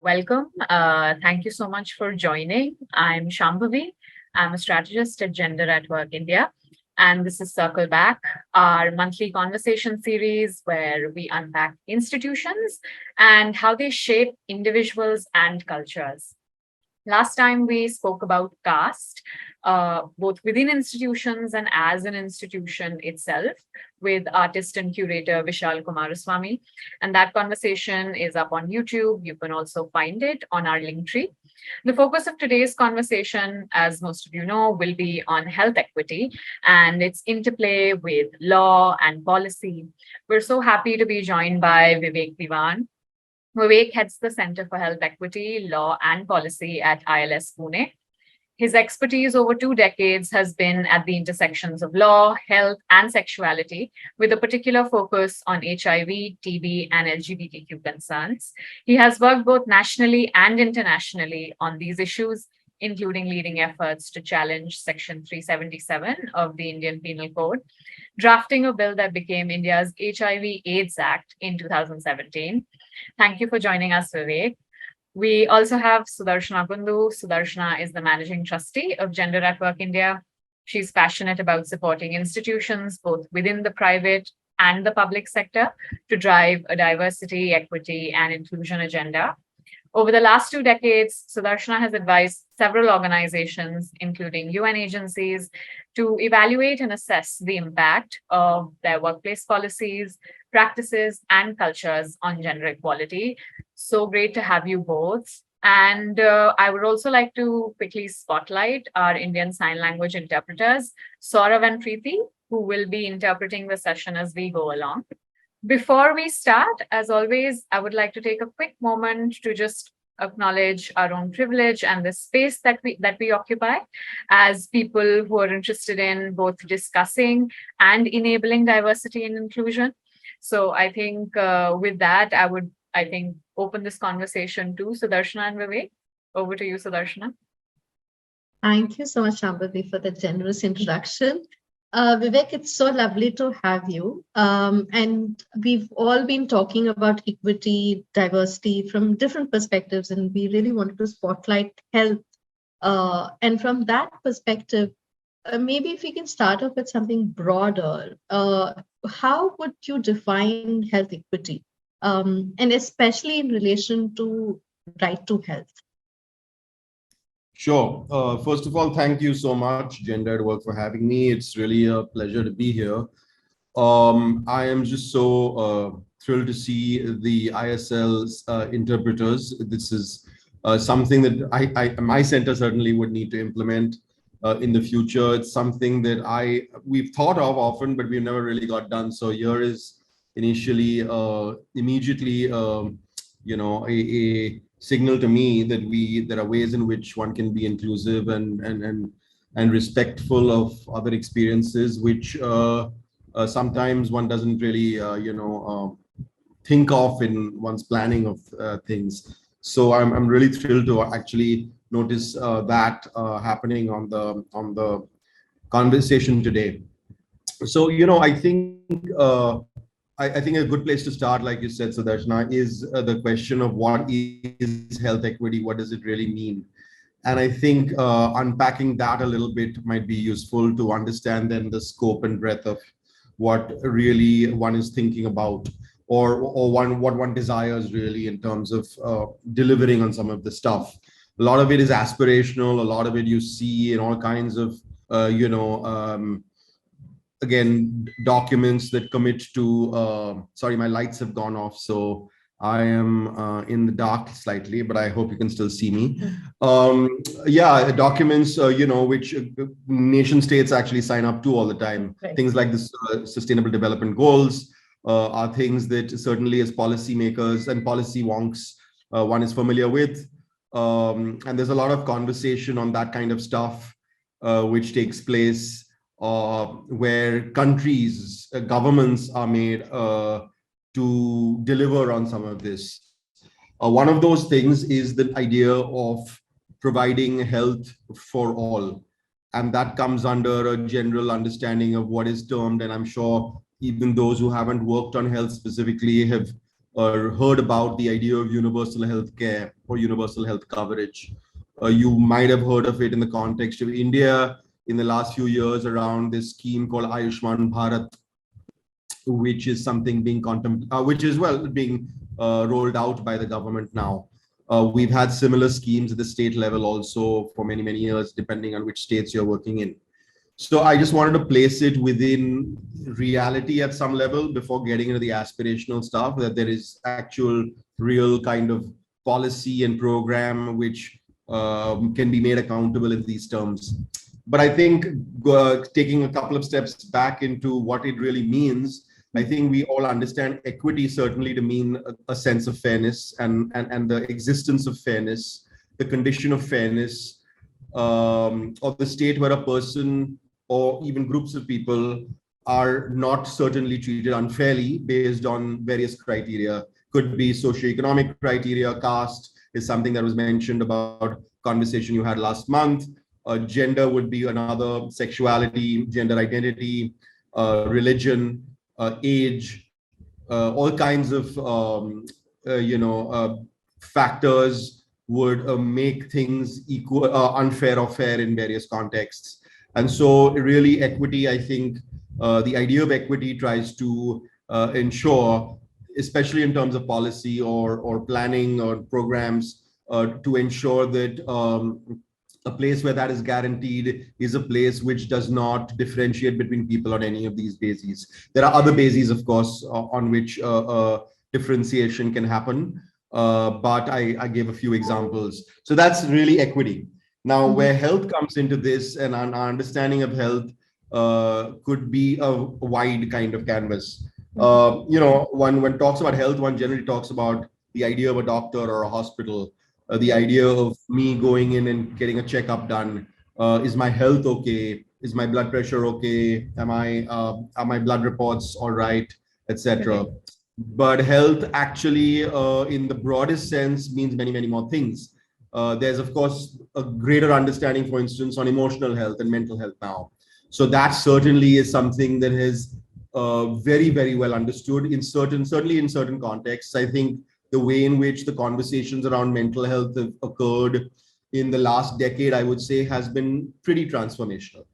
Welcome. Thank you so much for joining. I'm Shambhavi. I'm a strategist at Gender at Work India. And this is Circle Back, our monthly conversation series where we unpack institutions and how they shape individuals and cultures. Last time we spoke about caste, both within institutions and as an institution itself, with artist and curator Vishal Kumaraswamy. And that conversation is up on YouTube. You can also find it on our link tree. The focus of today's conversation, as most of you know, will be on health equity and its interplay with law and policy. We're so happy to be joined by Vivek Diwan. Vivek heads the Center for Health Equity, Law and Policy at ILS Pune. His expertise over 2 decades has been at the intersections of law, health, and sexuality, with a particular focus on HIV, TB, and LGBTQ concerns. He has worked both nationally and internationally on these issues, including leading efforts to challenge Section 377 of the Indian Penal Code, drafting a bill that became India's HIV/AIDS Act in 2017. Thank you for joining us, Vivek. We also have Sudarshana Kundu. Sudarshana is the managing trustee of Gender at Work India. She's passionate about supporting institutions, both within the private and the public sector, to drive a diversity, equity, and inclusion agenda. Over the last 2 decades, Sudarshana has advised several organizations, including UN agencies, to evaluate and assess the impact of their workplace policies, practices, and cultures on gender equality. So great to have you both. And I would also like to quickly spotlight our Indian Sign Language interpreters, Saurav and Preeti, who will be interpreting the session as we go along. Before we start, as always, I would like to take a quick moment to just acknowledge our own privilege and the space that we occupy as people who are interested in both discussing and enabling diversity and inclusion. So I think with that, I think open this conversation to Sudarshana and Vivek. Over to you, Sudarshana. Thank you so much, Shambhavi, for the generous introduction. Vivek, it's so lovely to have you. And we've all been talking about equity, diversity from different perspectives, and we really wanted to spotlight health. And from that perspective, maybe if we can start off with something broader, how would you define health equity? And especially in relation to right to health? Sure. First of all, thank you so much, Gender at Work, for having me. It's really a pleasure to be here. I am just so thrilled to see the ISL's interpreters. This is something that my center certainly would need to implement in the future. It's something that we've thought of often, but we've never really got done. So here is initially, immediately, a signal to me that there are ways in which one can be inclusive and respectful of other experiences, which sometimes one doesn't really think of in one's planning of things. So I'm really thrilled to actually notice that happening on the conversation today. So I think a good place to start, like you said, Sudarshana, is the question of what is health equity? What does it really mean? And I think unpacking that a little bit might be useful to understand then the scope and breadth of what really one is thinking about, or what one desires really in terms of delivering on some of the stuff. A lot of it is aspirational. A lot of it you see in all kinds of, again, documents that commit to, sorry, my lights have gone off. So I am in the dark slightly, but I hope you can still see me. Yeah, documents, which nation states actually sign up to all the time. Right. Things like the Sustainable Development Goals are things that certainly as policymakers and policy wonks, one is familiar with. And there's a lot of conversation on that kind of stuff, which takes place where countries, governments are made to deliver on some of this. One of those things is the idea of providing health for all. And that comes under a general understanding of what is termed, and I'm sure even those who haven't worked on health specifically have or heard about the idea of universal health care or universal health coverage. You might have heard of it in the context of India in the last few years around this scheme called Ayushman Bharat, which is something being being rolled out by the government now. We've had similar schemes at the state level also for many, many years, depending on which states you're working in. So I just wanted to place it within reality at some level before getting into the aspirational stuff, that there is actual real kind of policy and program which can be made accountable in these terms. But I think taking a couple of steps back into what it really means, I think we all understand equity certainly to mean a sense of fairness and the existence of fairness, the condition of fairness of the state where a person or even groups of people are not certainly treated unfairly based on various criteria. Could be socioeconomic criteria, caste is something that was mentioned about conversation you had last month. Gender would be another, sexuality, gender identity, religion, age, all kinds of factors would make things equal, unfair or fair in various contexts. And so really equity, I think the idea of equity tries to ensure, especially in terms of policy or planning or programs, to ensure that a place where that is guaranteed is a place which does not differentiate between people on any of these bases. There are other bases, of course, on which differentiation can happen, but I gave a few examples. So that's really equity. Now, where health comes into this and our understanding of health could be a wide kind of canvas. When talks about health, one generally talks about the idea of a doctor or a hospital, the idea of me going in and getting a checkup done. Is my health okay? Is my blood pressure okay? Are my blood reports all right, etc. But health actually, in the broadest sense, means many, many more things. There's, of course, a greater understanding, for instance, on emotional health and mental health now. So that certainly is something that is very, very well understood certainly in certain contexts. I think the way in which the conversations around mental health have occurred in the last decade, I would say, has been pretty transformational.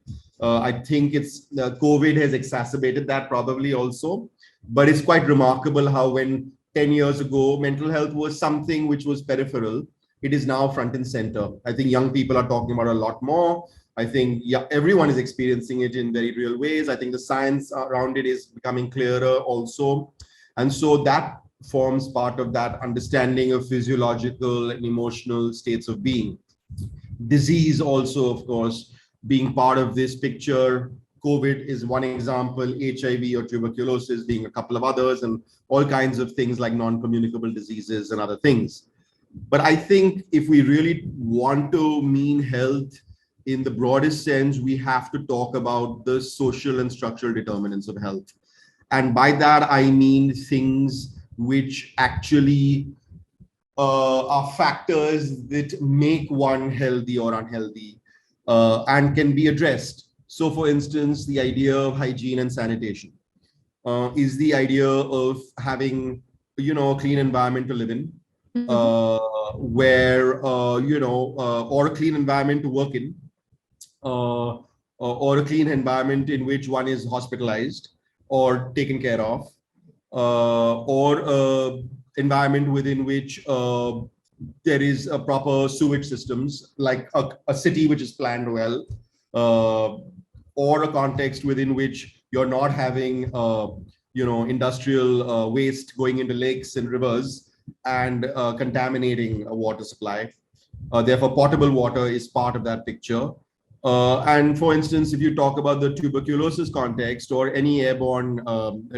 I think COVID has exacerbated that probably also, but it's quite remarkable how when 10 years ago, mental health was something which was peripheral, it is now front and center. I think young people are talking about it a lot more. I think everyone is experiencing it in very real ways. I think the science around it is becoming clearer also. And so that forms part of that understanding of physiological and emotional states of being. Disease also, of course, being part of this picture. COVID is one example, HIV or tuberculosis being a couple of others, and all kinds of things like non-communicable diseases and other things. But I think if we really want to mean health in the broadest sense, we have to talk about the social and structural determinants of health. And by that, I mean things which actually are factors that make one healthy or unhealthy and can be addressed. So for instance, the idea of hygiene and sanitation is the idea of having, a clean environment to live in, where, or a clean environment to work in, or a clean environment in which one is hospitalized or taken care of, or environment within which there is a proper sewage systems, like a city which is planned well, or a context within which you're not having, industrial waste going into lakes and rivers and contaminating a water supply. Therefore, potable water is part of that picture. And for instance, if you talk about the tuberculosis context or any airborne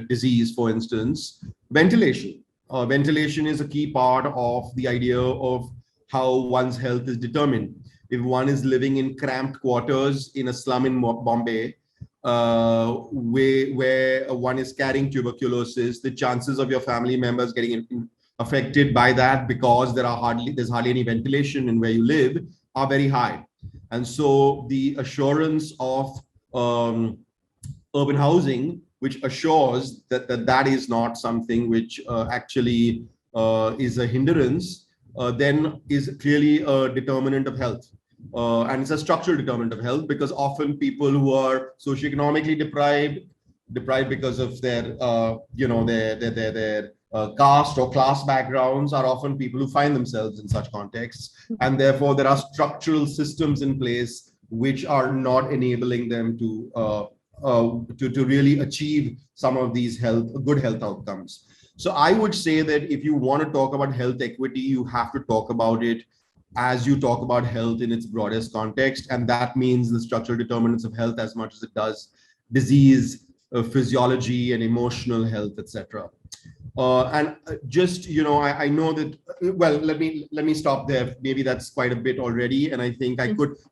disease, for instance, ventilation. Ventilation is a key part of the idea of how one's health is determined. If one is living in cramped quarters in a slum in Bombay, where one is carrying tuberculosis, the chances of your family members getting affected by that because there's hardly any ventilation in where you live are very high. And so the assurance of urban housing which assures that is not something which actually is a hindrance, then is clearly a determinant of health. And it's a structural determinant of health, because often people who are socioeconomically deprived because of their caste or class backgrounds, are often people who find themselves in such contexts, and therefore there are structural systems in place which are not enabling them to really achieve some of these good health outcomes. So I would say that if you want to talk about health equity, you have to talk about it as you talk about health in its broadest context, and that means the structural determinants of health as much as it does disease, physiology, and emotional health, etc. And just, I know that, well, let me stop there. Maybe that's quite a bit already. And I think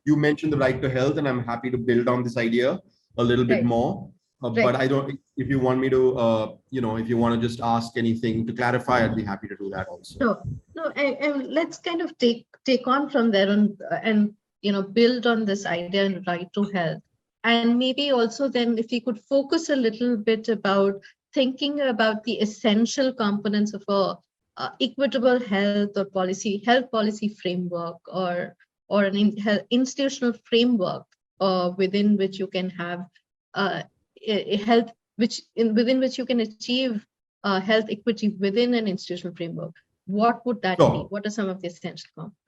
you mentioned the right to health, and I'm happy to build on this idea a little bit more. But I don't, if you want me to, if you want to just ask anything to clarify, I'd be happy to do that also. Sure. No, and let's kind of take on from there and build on this idea and right to health. And maybe also then if we could focus a little bit about thinking about the essential components of a equitable health policy framework, or an institutional framework within which you can have a health, within which you can achieve health equity within an institutional framework. What would that be? What are some of the essential components?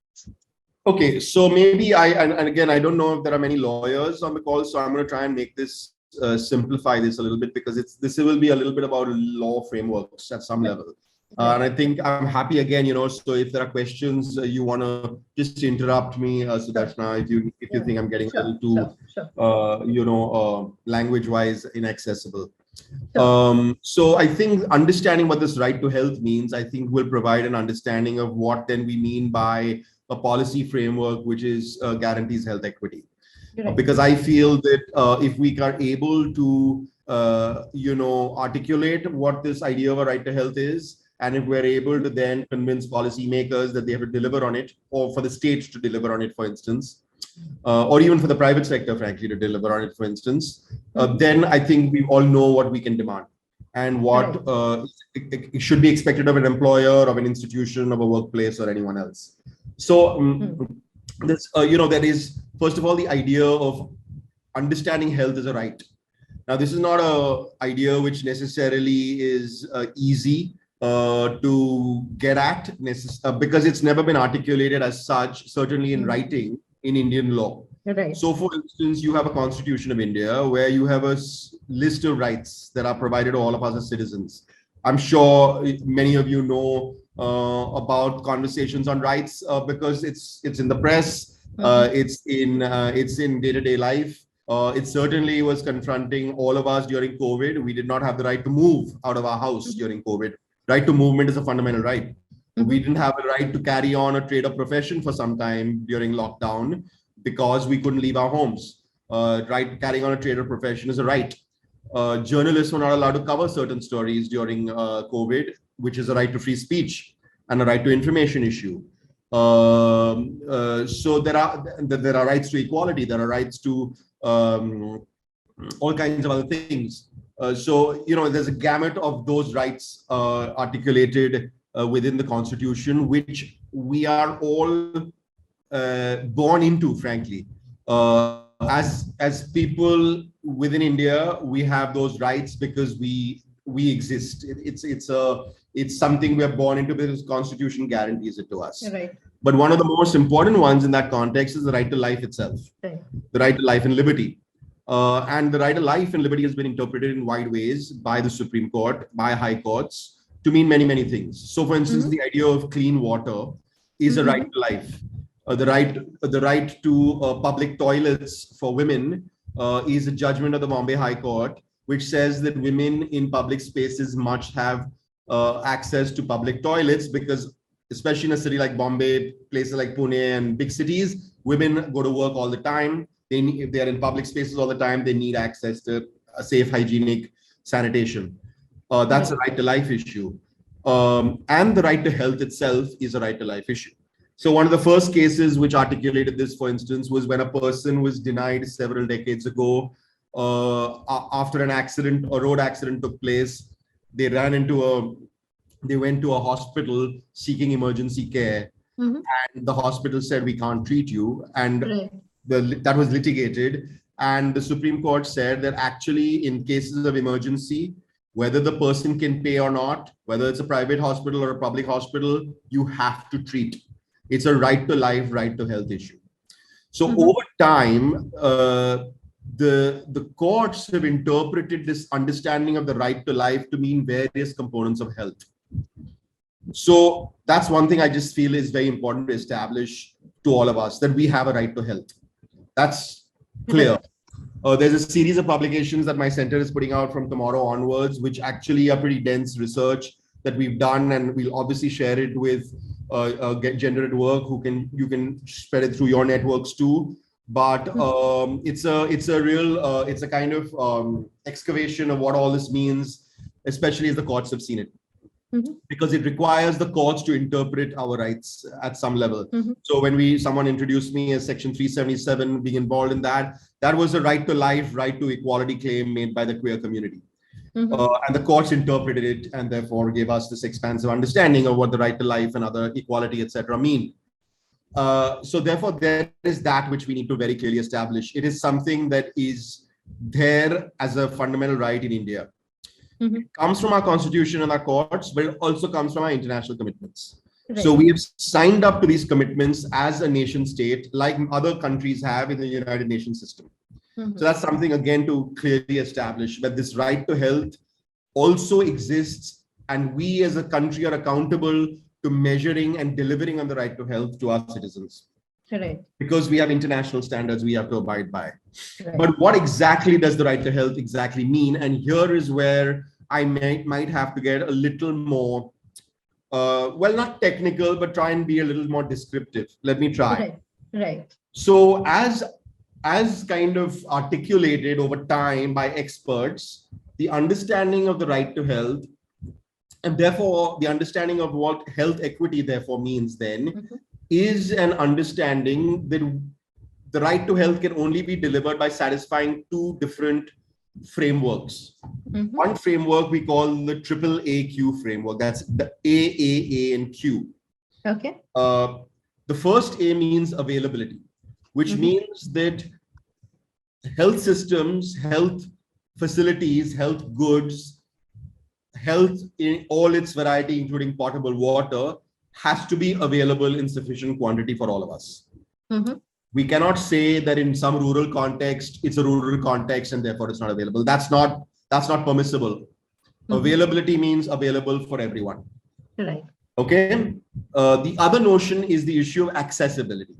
Okay, so maybe and again, I don't know if there are many lawyers on the call, so I'm going to try and make this simplify this a little bit, because this will be a little bit about law frameworks at some level. And I think I'm happy again, so if there are questions, you want to just interrupt me, Sudarshana, if you think I'm getting a little too, language-wise inaccessible. So I think understanding what this right to health means, I think will provide an understanding of what then we mean by a policy framework which is guarantees health equity. Because I feel that if we are able to, articulate what this idea of a right to health is, and if we're able to then convince policymakers that they have to deliver on it, or for the state to deliver on it, for instance, or even for the private sector, frankly, to deliver on it, for instance, then I think we all know what we can demand and what it should be expected of an employer, of an institution, of a workplace, or anyone else. So this, there is, first of all, the idea of understanding health as a right. Now, this is not an idea which necessarily is easy to get at, because it's never been articulated as such, certainly in writing in Indian law. So, for instance, you have a Constitution of India where you have a list of rights that are provided to all of us as citizens. I'm sure many of you know about conversations on rights because it's in the press, it's in day-to-day life. It certainly was confronting all of us during COVID. We did not have the right to move out of our house during COVID. Right to movement is a fundamental right. We didn't have a right to carry on a trade or profession for some time during lockdown because we couldn't leave our homes. Carrying on a trade or profession is a right. Journalists were not allowed to cover certain stories during COVID, which is a right to free speech and a right to information issue. So there are rights to equality. There are rights to all kinds of other things. So there's a gamut of those rights articulated within the Constitution, which we are all born into, frankly. As people within India, we have those rights because we exist. It's something we are born into because the Constitution guarantees it to us. But one of the most important ones in that context is the right to life itself, the right to life and liberty. And the right to life and liberty has been interpreted in wide ways by the Supreme Court, by high courts, to mean many, many things. So, for instance, the idea of clean water is a right to life. The right to public toilets for women is a judgment of the Bombay High Court, which says that women in public spaces must have access to public toilets because, especially in a city like Bombay, places like Pune and big cities, women go to work all the time. If they are in public spaces all the time, they need access to a safe, hygienic sanitation. That's a right to life issue. And the right to health itself is a right to life issue. So one of the first cases which articulated this, for instance, was when a person was denied several decades ago after an accident, a road accident took place. They went to a hospital seeking emergency care. Mhm. And the hospital said, we can't treat you. And Right. that was litigated. And the Supreme Court said that actually in cases of emergency, whether the person can pay or not, whether it's a private hospital or a public hospital, you have to treat. It's a right to life, right to health issue. So over time, the courts have interpreted this understanding of the right to life to mean various components of health. So that's one thing I just feel is very important to establish to all of us, that we have a right to health. That's clear. There's a series of publications that my center is putting out from tomorrow onwards, which actually are pretty dense research that we've done, and we'll obviously share it with Get Gender at Work, you can spread it through your networks too. But it's a kind of excavation of what all this means, especially as the courts have seen it. Because it requires the courts to interpret our rights at some level. So when someone introduced me as Section 377, being involved in that was a right to life, right to equality claim made by the queer community. And the courts interpreted it and therefore gave us this expansive understanding of what the right to life and other equality, etc. mean. So therefore, there is that which we need to very clearly establish. It is something that is there as a fundamental right in India. It comes from our constitution and our courts, but it also comes from our international commitments. Right. So we have signed up to these commitments as a nation state, like other countries have in the United Nations system. So that's something, again, to clearly establish that this right to health also exists, and we as a country are accountable to measuring and delivering on the right to health to our citizens. Right. Because we have international standards we have to abide by. Right. But what exactly does the right to health exactly mean? And here is where I might have to get a little more, well, not technical, but try and be a little more descriptive. Let me try. Right. So as kind of articulated over time by experts, the understanding of the right to health, and therefore the understanding of what health equity therefore means then, is an understanding that the right to health can only be delivered by satisfying two different frameworks. One framework we call the AAAQ framework. That's the A, A, and Q. Okay. The first A means availability, which means that health systems, health facilities, health goods, health in all its variety, including potable water, has to be available in sufficient quantity for all of us. We cannot say that in some rural context, it's a rural context and therefore it's not available. That's not permissible. Availability means available for everyone. Right. Okay. The other notion is the issue of accessibility.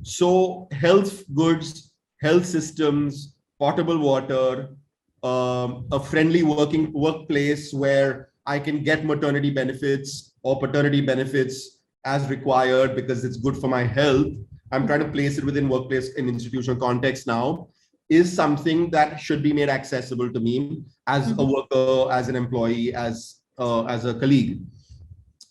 So health goods, health systems, potable water, a friendly workplace where I can get maternity benefits or paternity benefits as required because it's good for my health. I'm trying to place it within workplace and institutional context now, is something that should be made accessible to me as a worker, as an employee, as a colleague.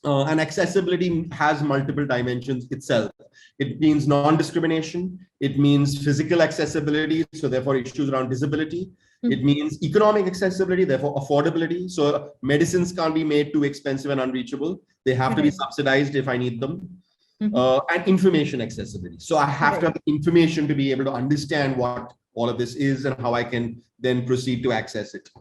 And accessibility has multiple dimensions itself. It means non-discrimination. It means physical accessibility, so therefore issues around disability. It means economic accessibility, therefore affordability. So medicines can't be made too expensive and unreachable. They have to be subsidized if I need them. And information accessibility. So I have to have the information to be able to understand what all of this is and how I can then proceed to access it.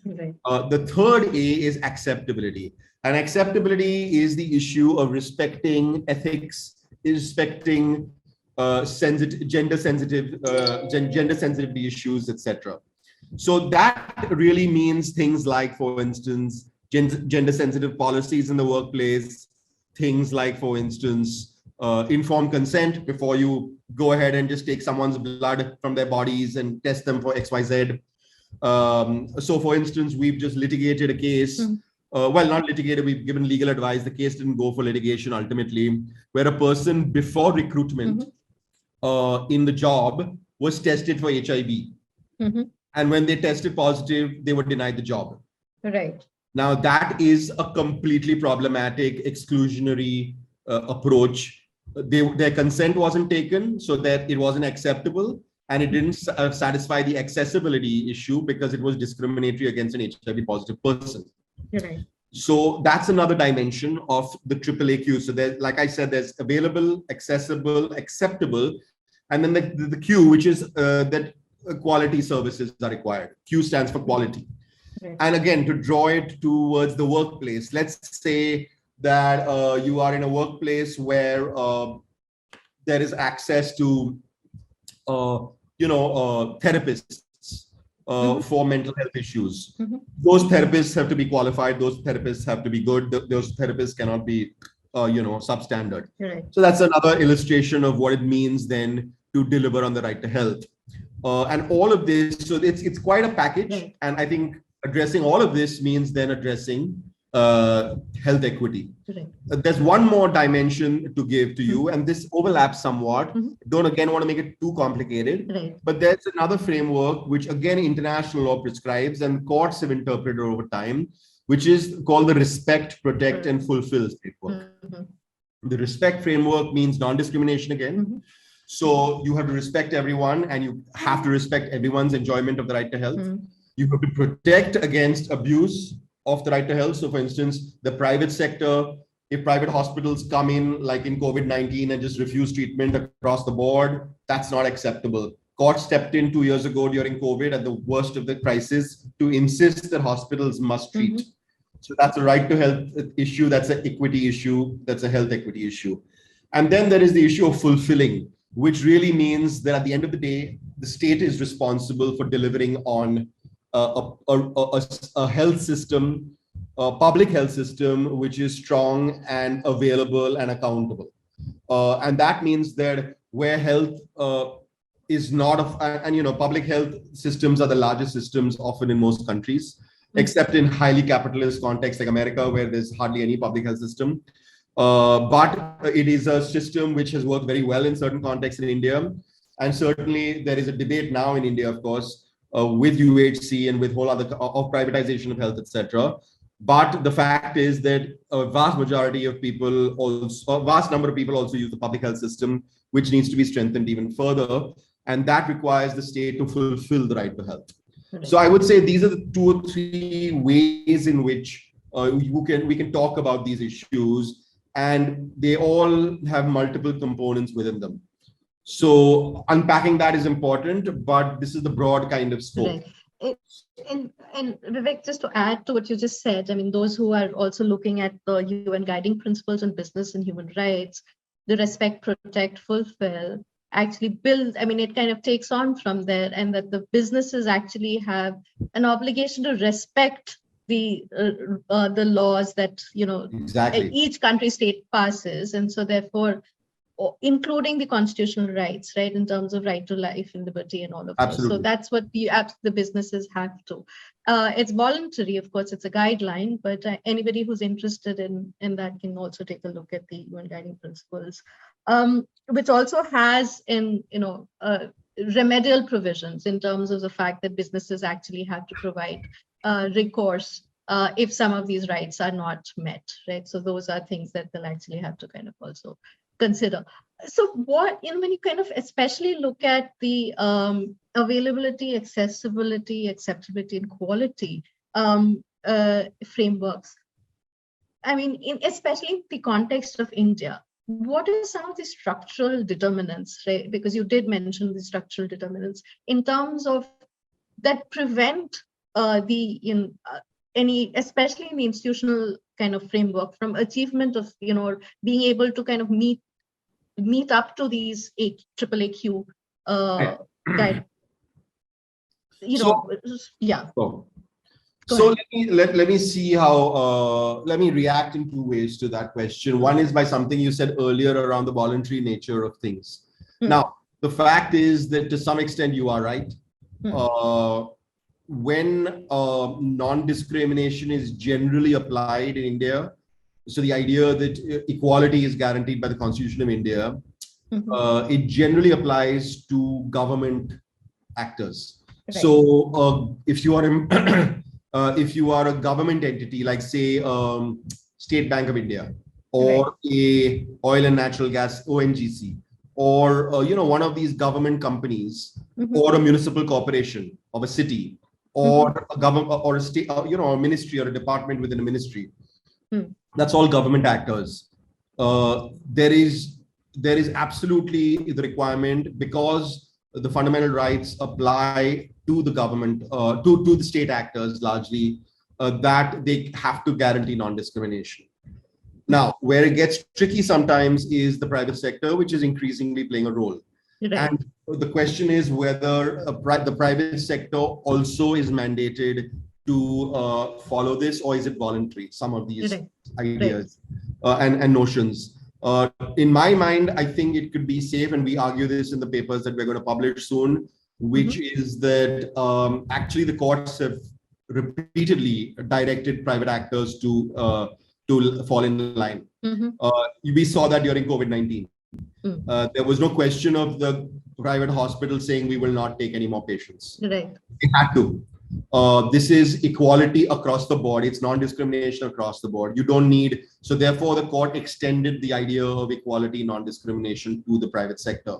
The third A is acceptability. And acceptability is the issue of respecting ethics, respecting gender sensitive issues, etc. So that really means things like, for instance, gender sensitive policies in the workplace, things like, for instance, informed consent before you go ahead and just take someone's blood from their bodies and test them for XYZ. So for instance, we've just litigated a case, well, not litigated, we've given legal advice. The case didn't go for litigation ultimately, where a person before recruitment in the job was tested for HIV. And when they tested positive, they were denied the job. Right. Now that is a completely problematic, exclusionary approach. Their consent wasn't taken, so that it wasn't acceptable. and it didn't satisfy the accessibility issue because it was discriminatory against an HIV positive person. Right. So that's another dimension of the AAAQ. So there, like I said, there's available, accessible, acceptable, and then the Q, which is that quality services are required. Q stands for quality. Right. And again, to draw it towards the workplace, let's say that you are in a workplace where there is access to, therapists for mental health issues. Those therapists have to be qualified. Those therapists have to be good. Those therapists cannot be, substandard. Right. So that's another illustration of what it means then to deliver on the right to health. And all of this, so it's quite a package. Right. And I think addressing all of this means then addressing health equity. Right. There's one more dimension to give to you, and this overlaps somewhat. Don't again want to make it too complicated, Right. but there's another framework which again international law prescribes and courts have interpreted over time, which is called the respect, protect, and fulfill framework. The respect framework means non-discrimination again. So you have to respect everyone, and you have to respect everyone's enjoyment of the right to health. You have to protect against abuse of the right to health. So for instance, the private sector, if private hospitals come in like in COVID-19 and just refuse treatment across the board, that's not acceptable. Court stepped in 2 years ago during COVID at the worst of the crisis to insist that hospitals must treat. So that's a right to health issue. That's an equity issue. That's a health equity issue. And then there is the issue of fulfilling, which really means that at the end of the day, the state is responsible for delivering on a health system, a public health system, which is strong and available and accountable. And that means that where health is not, public health systems are the largest systems often in most countries, except in highly capitalist contexts like America, where there's hardly any public health system. But it is a system which has worked very well in certain contexts in India. And certainly there is a debate now in India, of course, with UHC and with whole other of privatization of health, etc. But the fact is that a vast majority of people, also a vast number of people also use the public health system, which needs to be strengthened even further. And that requires the state to fulfill the right to health. So I would say these are the 2 or 3 ways in which we can talk about these issues, and they all have multiple components within them. So unpacking that is important, but this is the broad kind of scope. Right. And Vivek, just to add to what you just said, I mean, those who are also looking at the UN guiding principles on business and human rights, the respect, protect, fulfill, actually build, I mean, it kind of takes on from there, and that the businesses actually have an obligation to respect the laws that, Exactly. each country state passes. And so therefore, including the constitutional rights, right, in terms of right to life and liberty and all of those. So that's what the businesses have to. It's voluntary, of course, it's a guideline, but anybody who's interested in that can also take a look at the UN guiding principles, which also has remedial provisions in terms of the fact that businesses actually have to provide recourse if some of these rights are not met, right? So those are things that they'll actually have to kind of also consider. So what, when you kind of especially look at the availability, accessibility, acceptability, and quality frameworks, I mean, especially in the context of India, what are some of the structural determinants, right? Because you did mention the structural determinants in terms of that prevent any, especially in the institutional kind of framework, from achievement of, being able to kind of meet up to these AAAQ guide. So let me see how, let me react in 2 ways to that question. One is by something you said earlier around the voluntary nature of things. Now, the fact is that to some extent you are right. When non-discrimination is generally applied in India, so the idea that equality is guaranteed by the Constitution of India, it generally applies to government actors. Right. So if you are a government entity, like say State Bank of India, or a oil and natural gas ONGC, or one of these government companies, or a municipal corporation of a city, or a government or a state, a ministry or a department within a ministry. That's all government actors. There is absolutely the requirement, because the fundamental rights apply to the government, to the state actors largely, that they have to guarantee non-discrimination. Now, where it gets tricky sometimes is the private sector, which is increasingly playing a role. Right. And the question is whether the private sector also is mandated to follow this, or is it voluntary? Some of these ideas and notions. In my mind, I think it could be safe, and we argue this in the papers that we're going to publish soon, which is that actually the courts have repeatedly directed private actors to fall in line. We saw that during COVID-19. There was no question of the private hospital saying we will not take any more patients. Right. They had to. This is equality across the board. It's non-discrimination across the board. You don't need, so therefore the court extended the idea of equality, non-discrimination to the private sector.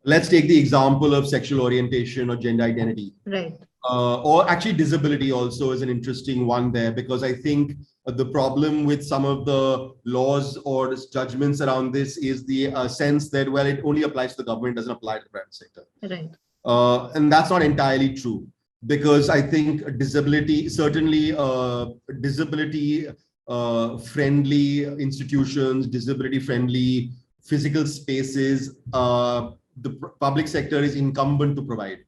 Let's take the example of sexual orientation or gender identity. Right. Or actually disability also is an interesting one there, because I think the problem with some of the laws or judgments around this is the sense that, well, it only applies to the government, doesn't apply to the private sector. Right. And that's not entirely true, because I think disability, certainly disability friendly institutions, disability friendly physical spaces, the public sector is incumbent to provide.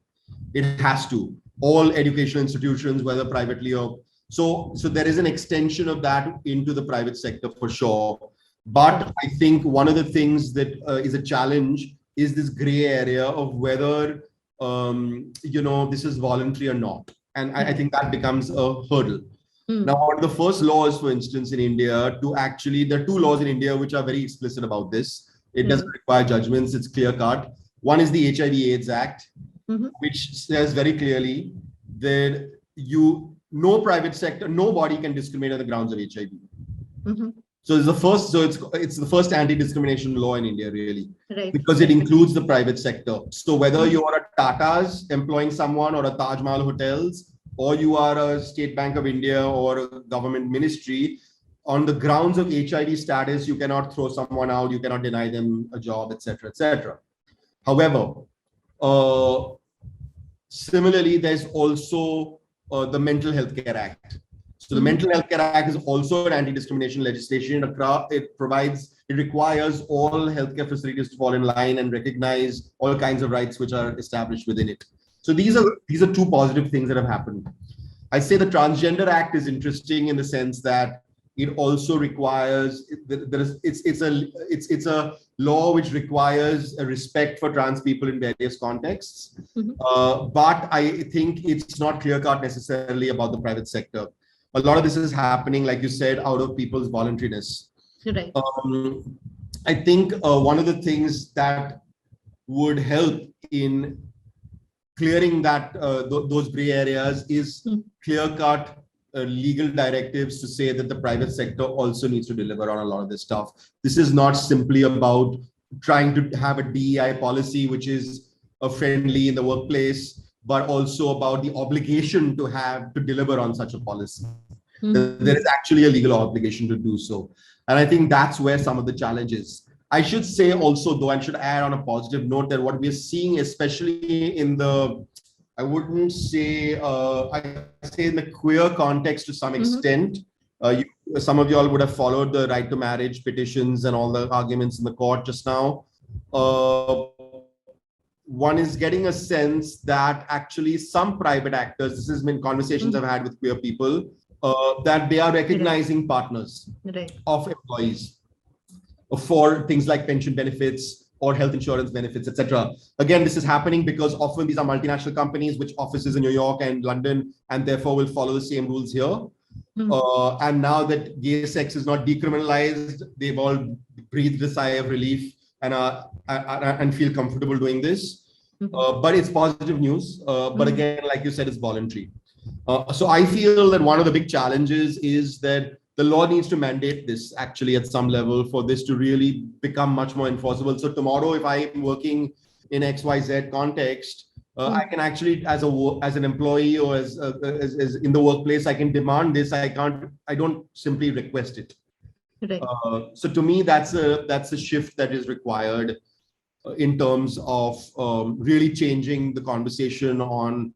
It has to. All educational institutions, whether privately or so there is an extension of that into the private sector for sure. But I think one of the things that is a challenge is this gray area of whether this is voluntary or not, and I think that becomes a hurdle. Now, one of the first laws, for instance, in India, there are two laws in India which are very explicit about this. It doesn't require judgments; it's clear cut. One is the HIV/AIDS Act, which says very clearly that no private sector, nobody can discriminate on the grounds of HIV. So it's the first anti-discrimination law in India, really, because it includes the private sector. So whether you are a Tata's employing someone, or a Taj Mahal Hotels, or you are a State Bank of India or a government ministry, on the grounds of HIV status, you cannot throw someone out, you cannot deny them a job, etc., etc. However, similarly, there's also the Mental Health Care Act. So the Mental Health Care Act is also an anti-discrimination legislation. It requires all healthcare facilities to fall in line and recognize all kinds of rights which are established within it. So these are two positive things that have happened. I say the Transgender Act is interesting in the sense that it also requires, it's a law which requires a respect for trans people in various contexts. But I think it's not clear-cut necessarily about the private sector. A lot of this is happening, like you said, out of people's voluntariness. Right. I think one of the things that would help in clearing that those gray areas is clear-cut legal directives to say that the private sector also needs to deliver on a lot of this stuff. This is not simply about trying to have a DEI policy which is friendly in the workplace, but also about the obligation to deliver on such a policy. There is actually a legal obligation to do so. And I think that's where some of the challenge is. I should say also, though, I should add on a positive note that what we're seeing, especially in the, I wouldn't say, I say in the queer context to some extent, some of you all would have followed the right to marriage petitions and all the arguments in the court just now. One is getting a sense that actually some private actors, this has been conversations I've had with queer people, that they are recognizing partners of employees for things like pension benefits or health insurance benefits, etc. Again, this is happening because often these are multinational companies which offices in New York and London, and therefore will follow the same rules here. And now that gay sex is not decriminalized, they've all breathed a sigh of relief and feel comfortable doing this. But it's positive news. But again, like you said, it's voluntary. So I feel that one of the big challenges is that the law needs to mandate this actually at some level for this to really become much more enforceable. So tomorrow, if I am working in XYZ context, I can actually, as an employee or as in the workplace, I can demand this. I don't simply request it. Right. So to me, that's a shift that is required in terms of really changing the conversation on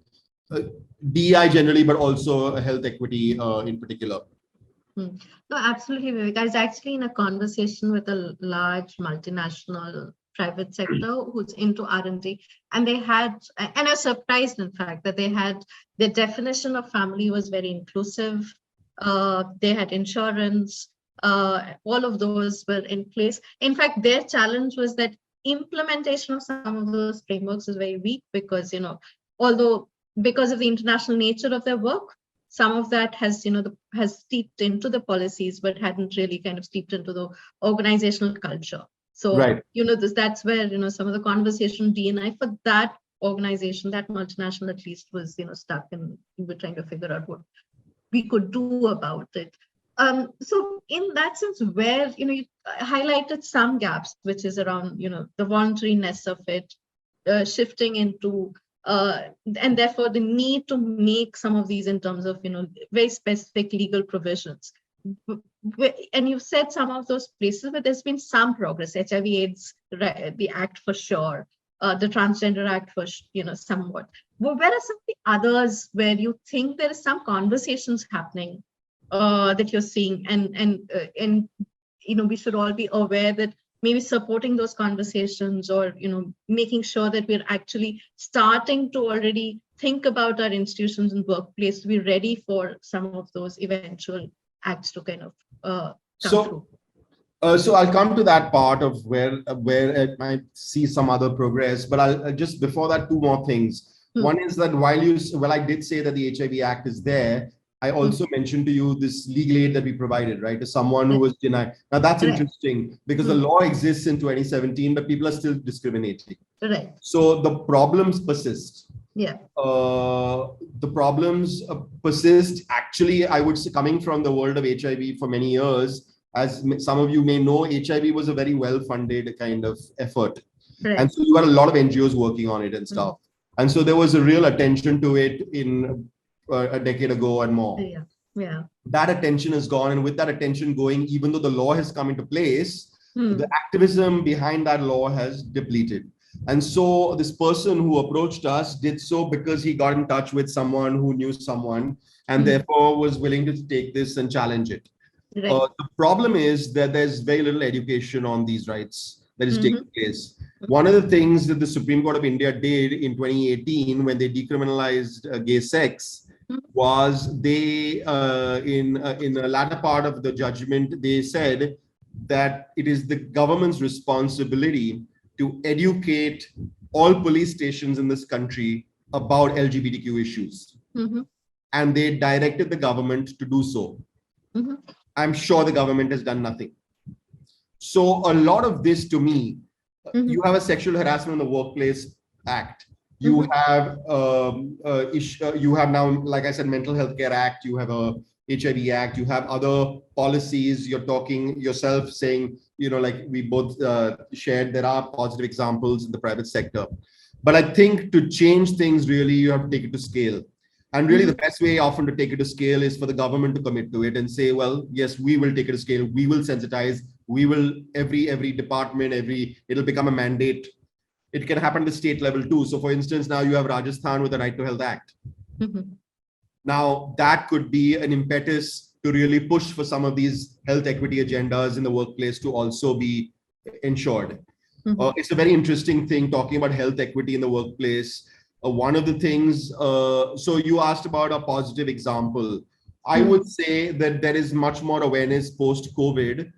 DEI generally, but also health equity in particular. No, absolutely, Vivek. I was actually in a conversation with a large multinational private sector who's into R&D, and they had, and I was surprised, in fact, that they had, their definition of family was very inclusive. They had insurance, all of those were in place. In fact, their challenge was that implementation of some of those frameworks is very weak because, although because of the international nature of their work, some of that has, has steeped into the policies, but hadn't really kind of steeped into the organizational culture. So, right. That's where, some of the conversation D&I for that organization, that multinational at least was, stuck, and we were trying to figure out what we could do about it. So in that sense, where, you highlighted some gaps, which is around, the voluntariness of it, shifting into, and therefore the need to make some of these in terms of, very specific legal provisions. And you've said some of those places, but there's been some progress. HIV/AIDS, the Act for sure, the Transgender Act for, somewhat. But where are some of the others where you think there is some conversations happening that you're seeing, and we should all be aware that maybe supporting those conversations, or making sure that we're actually starting to already think about our institutions and workplace to be ready for some of those eventual acts to kind of come through. So I'll come to that part of where it might see some other progress, but I'll just, before that, two more things. One is that while I did say that the HIV Act is there, I also mentioned to you this legal aid that we provided, right, to someone who was denied. Now that's interesting because the law exists in 2017, but people are still discriminating. Right. So the problems persist. Yeah. The problems persist. Actually, I would say, coming from the world of HIV for many years, as some of you may know, HIV was a very well-funded kind of effort. Right. And so you had a lot of NGOs working on it and stuff. And so there was a real attention to it in a decade ago and more. Yeah. That attention is gone. And with that attention going, even though the law has come into place, the activism behind that law has depleted. And so this person who approached us did so because he got in touch with someone who knew someone, and therefore was willing to take this and challenge it. Right. The problem is that there's very little education on these rights that is taking place. One of the things that the Supreme Court of India did in 2018 when they decriminalized gay sex was they, in the latter part of the judgment, they said that it is the government's responsibility to educate all police stations in this country about LGBTQ issues. And they directed the government to do so. I'm sure the government has done nothing. So a lot of this, to me, you have a Sexual Harassment in the Workplace Act. You have you have now, like I said, Mental Health Care Act. You have a HIV Act. You have other policies. You're talking yourself saying, like we both shared, there are positive examples in the private sector. But I think to change things, really, you have to take it to scale. And really, the best way often to take it to scale is for the government to commit to it and say, well, yes, we will take it to scale. We will sensitize. We will, every department, it'll become a mandate. It can happen at the state level too. So for instance, now you have Rajasthan with the Right to Health Act. Now that could be an impetus to really push for some of these health equity agendas in the workplace to also be ensured. It's a very interesting thing talking about health equity in the workplace. One of the things, so you asked about a positive example. I would say that there is much more awareness post-COVID.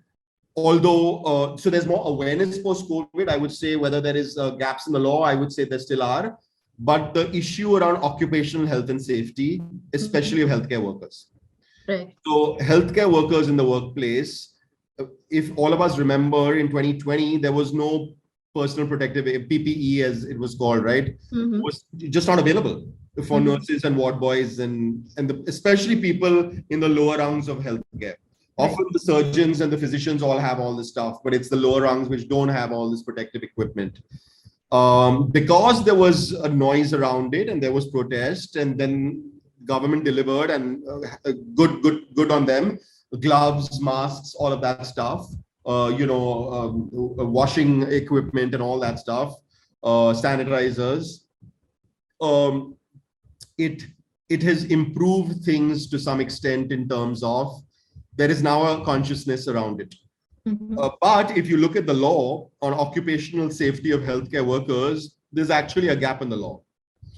Although, so there's more awareness post-COVID, I would say. Whether there is gaps in the law, I would say there still are. But the issue around occupational health and safety, especially of healthcare workers. Right. So healthcare workers in the workplace, if all of us remember, in 2020, there was no personal protective, PPE as it was called, right? It was just not available for nurses and ward boys and especially people in the lower rounds of healthcare. Often the surgeons and the physicians all have all this stuff, but it's the lower rungs which don't have all this protective equipment. Because there was a noise around it and there was protest, and then government delivered, and good on them. Gloves, masks, all of that stuff. Washing equipment and all that stuff. Sanitizers. It has improved things to some extent in terms of there is now a consciousness around it. But if you look at the law on occupational safety of healthcare workers, there's actually a gap in the law.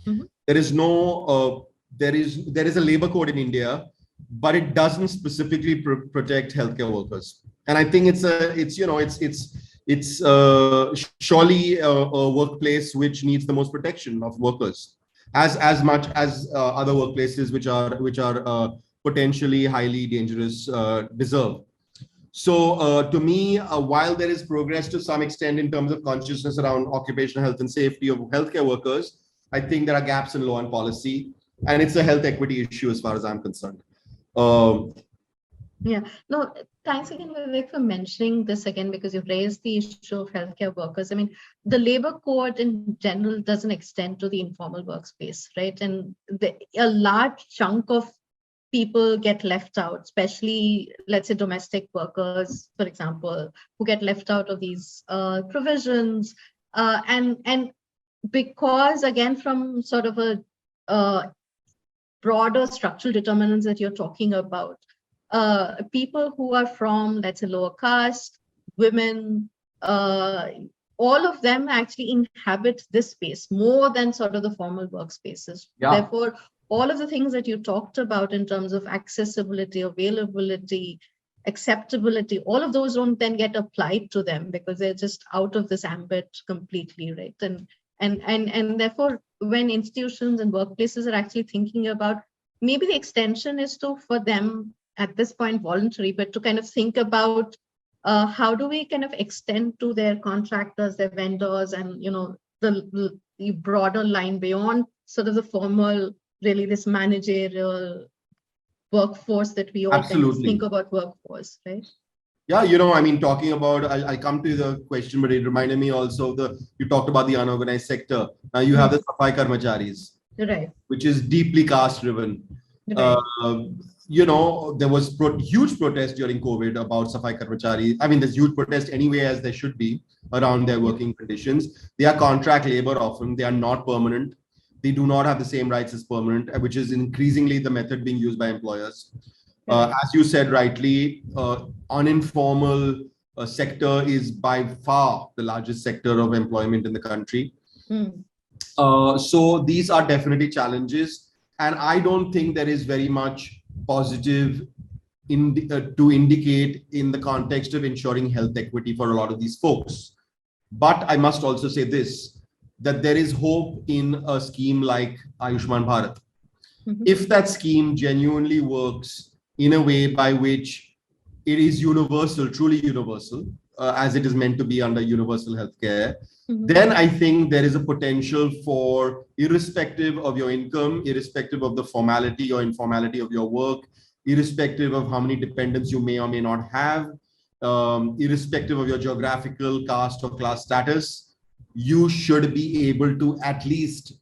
There is no, there is a labor code in India, but it doesn't specifically protect healthcare workers. And I think it's surely a workplace which needs the most protection of workers, as much as other workplaces which are potentially highly dangerous deserve. So to me, while there is progress to some extent in terms of consciousness around occupational health and safety of healthcare workers, I think there are gaps in law and policy, and it's a health equity issue as far as I'm concerned. Yeah, no, thanks again, Vivek, for mentioning this again, because you've raised the issue of healthcare workers. I mean, the labor code in general doesn't extend to the informal workspace, right? And a large chunk of people get left out, especially, let's say, domestic workers, for example, who get left out of these provisions. And because, again, from sort of a broader structural determinants that you're talking about, people who are from, let's say, lower caste, women, all of them actually inhabit this space more than sort of the formal workspaces. Yeah. Therefore, all of the things that you talked about in terms of accessibility, availability, acceptability, all of those don't then get applied to them because they're just out of this ambit completely, right? And therefore, when institutions and workplaces are actually thinking about, maybe the extension is to, for them at this point, voluntary, but to kind of think about how do we kind of extend to their contractors, their vendors, and, you know, the broader line beyond sort of the formal, really this managerial workforce that we all kind of think about workforce, right? Yeah, you know, I mean, talking about, I'll come to the question, but it reminded me also you talked about the unorganized sector. Now you have the Safai Karmacharis, right, which is deeply caste driven. Right. You know, there was huge protest during COVID about Safai Karmachari. I mean, there's huge protest anyway, as there should be, around their working conditions. They are contract labor often. They are not permanent. They do not have the same rights as permanent, which is increasingly the method being used by employers. As you said rightly, uninformal sector is by far the largest sector of employment in the country. So these are definitely challenges. And I don't think there is very much positive to indicate in the context of ensuring health equity for a lot of these folks. But I must also say this, that there is hope in a scheme like Ayushman Bharat. If that scheme genuinely works in a way by which it is universal, truly universal, as it is meant to be under universal healthcare, then I think there is a potential for, irrespective of your income, irrespective of the formality or informality of your work, irrespective of how many dependents you may or may not have, irrespective of your geographical, caste or class status, you should be able to at least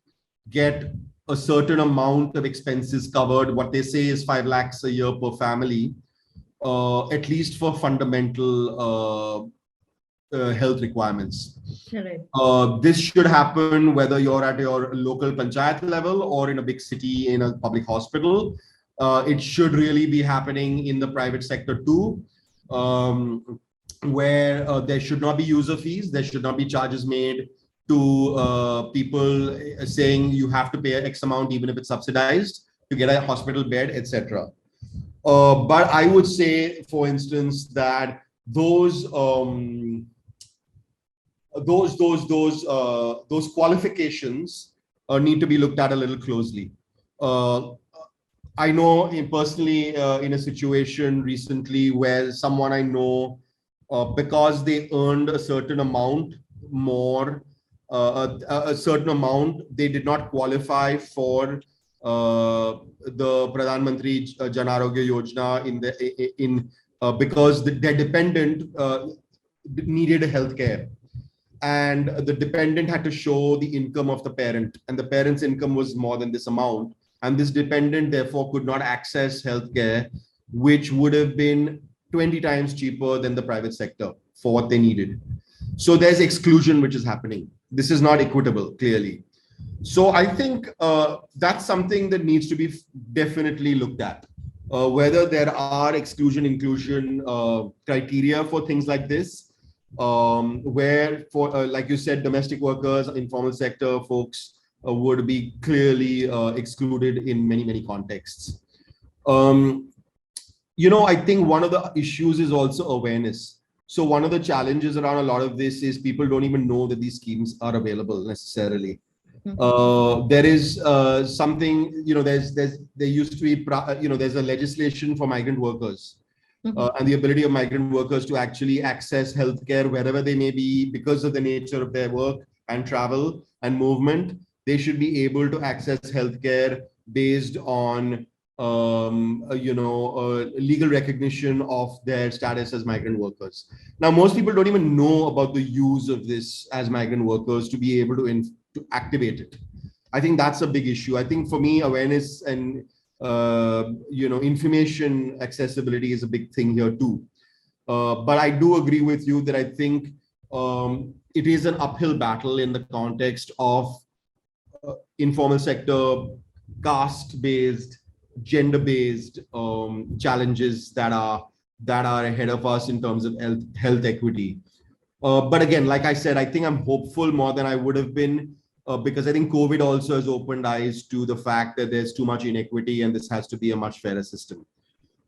get a certain amount of expenses covered. What they say is 5 lakhs a year per family, at least for fundamental health requirements. Right. This should happen whether you're at your local panchayat level or in a big city in a public hospital. It should really be happening in the private sector too, where there should not be user fees. There should not be charges made to people saying you have to pay X amount even if it's subsidized to get a hospital bed, etc. But I would say, for instance, that those qualifications need to be looked at a little closely. I know personally in a situation recently where someone I know, because they earned a certain amount more, a certain amount, they did not qualify for the Pradhan Mantri Jan Arogya Yojana because their dependent needed healthcare. And the dependent had to show the income of the parent, and the parent's income was more than this amount. And this dependent therefore could not access healthcare, which would have been 20 times cheaper than the private sector for what they needed. So there's exclusion which is happening. This is not equitable, clearly. So I think that's something that needs to be definitely looked at. Whether there are exclusion-inclusion criteria for things like this, where for like you said, domestic workers, informal sector folks would be clearly excluded in many contexts. I think one of the issues is also awareness. So one of the challenges around a lot of this is people don't even know that these schemes are available necessarily. There is something, there used to be, there's a legislation for migrant workers. And the ability of migrant workers to actually access healthcare wherever they may be because of the nature of their work and travel and movement. They should be able to access healthcare based on legal recognition of their status as migrant workers. Now, most people don't even know about the use of this as migrant workers to be able to activate it. I think that's a big issue. I think for me, awareness and information accessibility is a big thing here too. But I do agree with you that I think it is an uphill battle in the context of informal sector, caste-based, gender-based challenges that are ahead of us in terms of health equity. But again, like I said, I think I'm hopeful more than I would have been. Because I think COVID also has opened eyes to the fact that there's too much inequity and this has to be a much fairer system.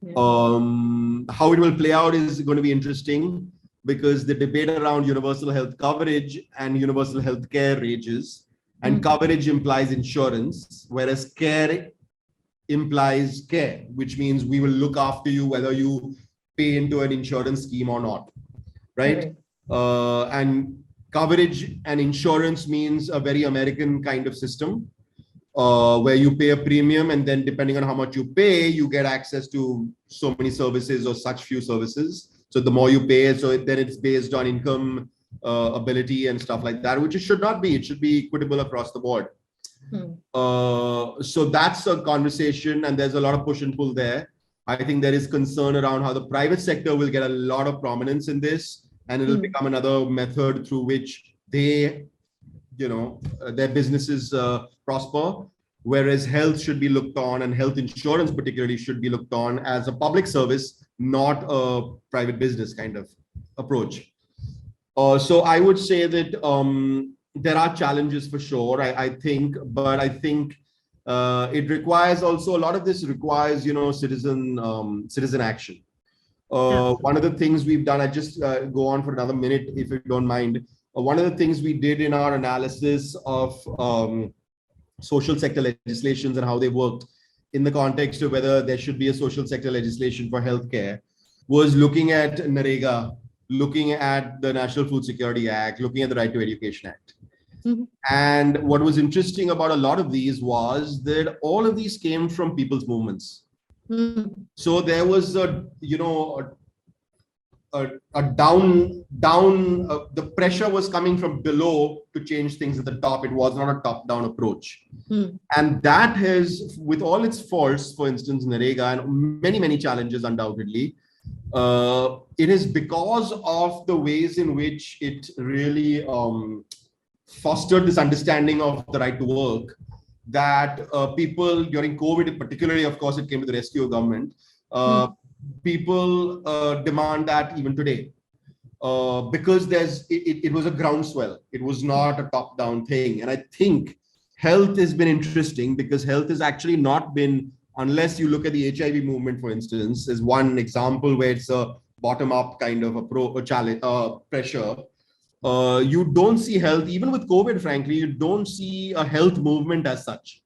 Yeah. How it will play out is going to be interesting because the debate around universal health coverage and universal health care rages, and coverage implies insurance, whereas care implies care, which means we will look after you whether you pay into an insurance scheme or not, right? And coverage and insurance means a very American kind of system where you pay a premium and then depending on how much you pay, you get access to so many services or such few services. So the more you pay, so then it's based on income, ability and stuff like that, which it should not be. It should be equitable across the board. So that's a conversation and there's a lot of push and pull there. I think there is concern around how the private sector will get a lot of prominence in this. And it'll become another method through which they, their businesses prosper. Whereas health should be looked on, and health insurance particularly should be looked on as a public service, not a private business kind of approach. So I would say that there are challenges for sure, I think, but I think it requires also, a lot of this requires, citizen action. One of the things we've done, I just go on for another minute, if you don't mind. One of the things we did in our analysis of social sector legislations and how they worked in the context of whether there should be a social sector legislation for healthcare was looking at NREGA, looking at the National Food Security Act, looking at the Right to Education Act. And what was interesting about a lot of these was that all of these came from people's movements. So there was the pressure was coming from below to change things at the top. It was not a top-down approach. And that has, with all its faults, for instance, NREGA and many challenges undoubtedly, it is because of the ways in which it really fostered this understanding of the right to work that people during COVID, particularly, of course, it came to the rescue of government. People demand that even today because it was a groundswell. It was not a top-down thing. And I think health has been interesting because health has actually not been, unless you look at the HIV movement, for instance, as one example where it's a bottom-up kind of pressure. You don't see health, even with COVID, frankly, you don't see a health movement as such.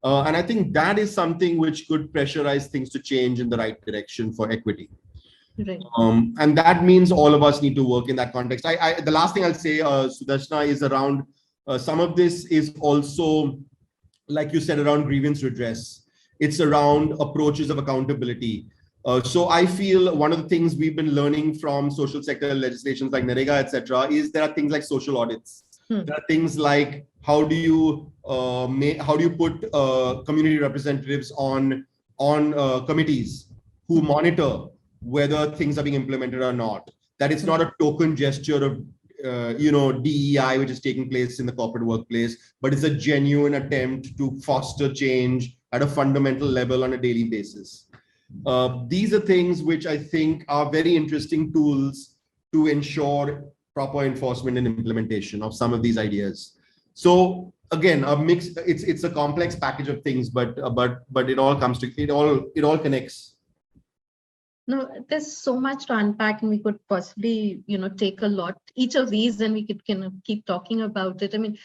And I think that is something which could pressurize things to change in the right direction for equity. Right. And that means all of us need to work in that context. The last thing I'll say, Sudarshana, is around some of this is also, like you said, around grievance redress. It's around approaches of accountability. So I feel one of the things we've been learning from social sector legislations like NREGA, etc., is there are things like social audits. There are things like how do you put community representatives on committees who monitor whether things are being implemented or not. That it's not a token gesture of DEI which is taking place in the corporate workplace, but it's a genuine attempt to foster change at a fundamental level on a daily basis. These are things which I think are very interesting tools to ensure proper enforcement and implementation of some of these ideas. So again, a mix. It's a complex package of things, but it all comes to it all connects. No, there's so much to unpack, and we could possibly, take a lot, each of these, and we could kind of keep talking about it. I mean,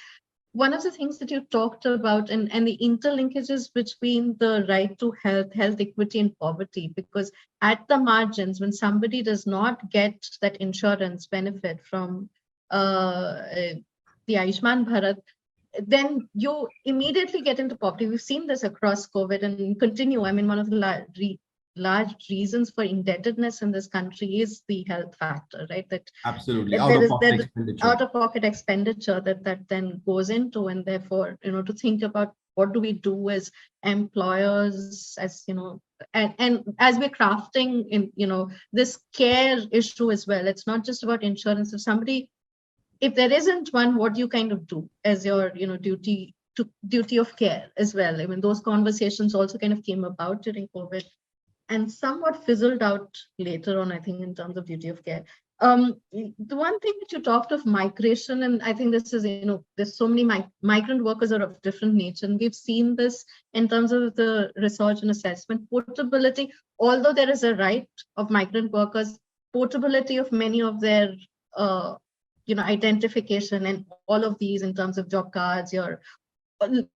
one of the things that you talked about and the interlinkages between the right to health equity and poverty, because at the margins, when somebody does not get that insurance benefit from the Ayushman Bharat, then you immediately get into poverty. We've seen this across COVID and continue. I mean, one of the large reasons for indebtedness in this country is the health factor, right? That absolutely out of pocket expenditure that then goes into, and therefore, to think about what do we do as employers, as and as we're crafting in this care issue as well. It's not just about insurance. If there isn't one, what do you kind of do as your duty of care as well? I mean, those conversations also kind of came about during COVID and somewhat fizzled out later on, I think, in terms of duty of care. The one thing that you talked of migration, and I think this is, there's so many migrant workers are of different nature, and we've seen this in terms of the research and assessment. Portability, although there is a right of migrant workers, portability of many of their, identification and all of these in terms of job cards,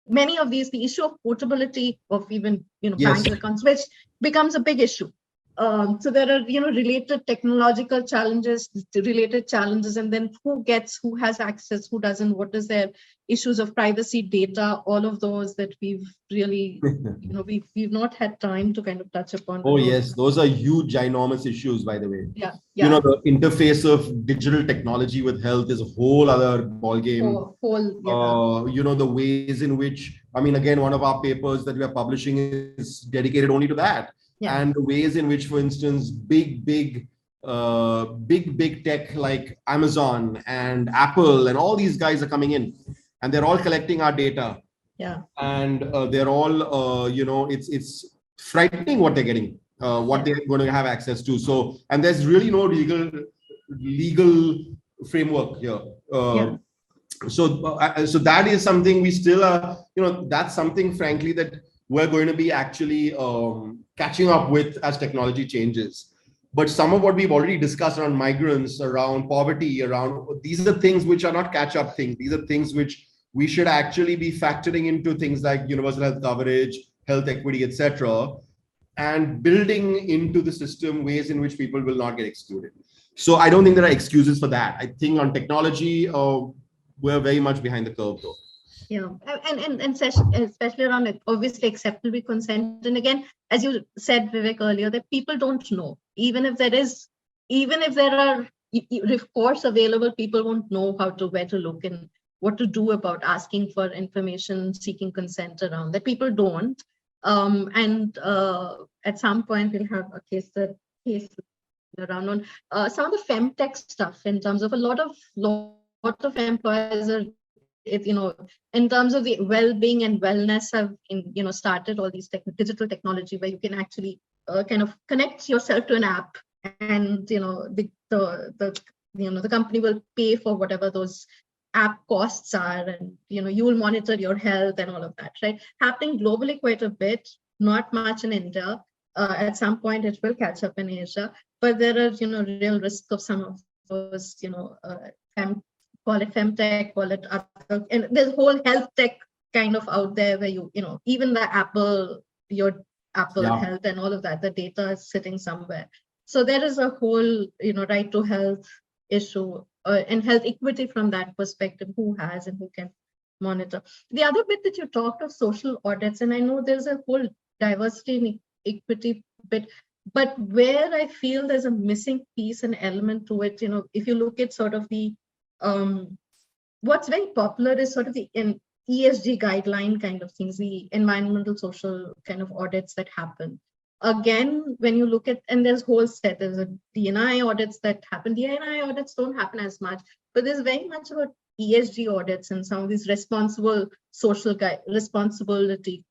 many of these, the issue of portability of even Yes. bank accounts, which becomes a big issue. So there are related technological challenges, and then who has access, who doesn't, what is their issues of privacy, data, all of those that we've really we've not had time to kind of touch upon. Oh yes, those are huge, ginormous issues, by the way. Yeah. The interface of digital technology with health is a whole other ballgame. The ways in which, I mean, again, one of our papers that we are publishing is dedicated only to that. Yeah. And the ways in which, for instance, big tech like Amazon and Apple and all these guys are coming in, and they're all collecting our data. Yeah. And they're all, it's frightening what they're getting, what they're going to have access to. So, and there's really no legal framework here. So that is something we still are, that's something, frankly, that we're going to be actually catching up with as technology changes. But some of what we've already discussed around migrants, around poverty, these are things which are not catch-up things. These are things which we should actually be factoring into things like universal health coverage, health equity, etc., and building into the system ways in which people will not get excluded. So I don't think there are excuses for that. I think on technology, we're very much behind the curve, though. And especially around it, obviously acceptable consent. And again, as you said, Vivek, earlier, that people don't know. Even if there are reports available, people won't know where to look and what to do about asking for information, seeking consent around that. People don't. And at some point, we'll have a case around on some of the femtech stuff in terms of a lot of employers are, in terms of the well-being and wellness have started all these digital technology where you can actually kind of connect yourself to an app, and the company will pay for whatever those app costs are, and you will monitor your health and all of that, right? Happening globally quite a bit, not much in India. At some point it will catch up in Asia, but there are real risk of some of those call it femtech, call it other, and there's whole health tech kind of out there where even the your Apple Health and all of that, the data is sitting somewhere. So there is a whole right to health issue and health equity from that perspective, who has and who can monitor. The other bit that you talked of social audits, and I know there's a whole diversity and equity bit. But where I feel there's a missing piece and element to it, if you look at sort of the what's very popular is sort of the ESG guideline kind of things, the environmental social kind of audits that happen. Again, when you look at, and there's whole set, there's a D&I audits that happen. D&I audits don't happen as much, but there's very much about ESG audits and some of these responsible social responsibility,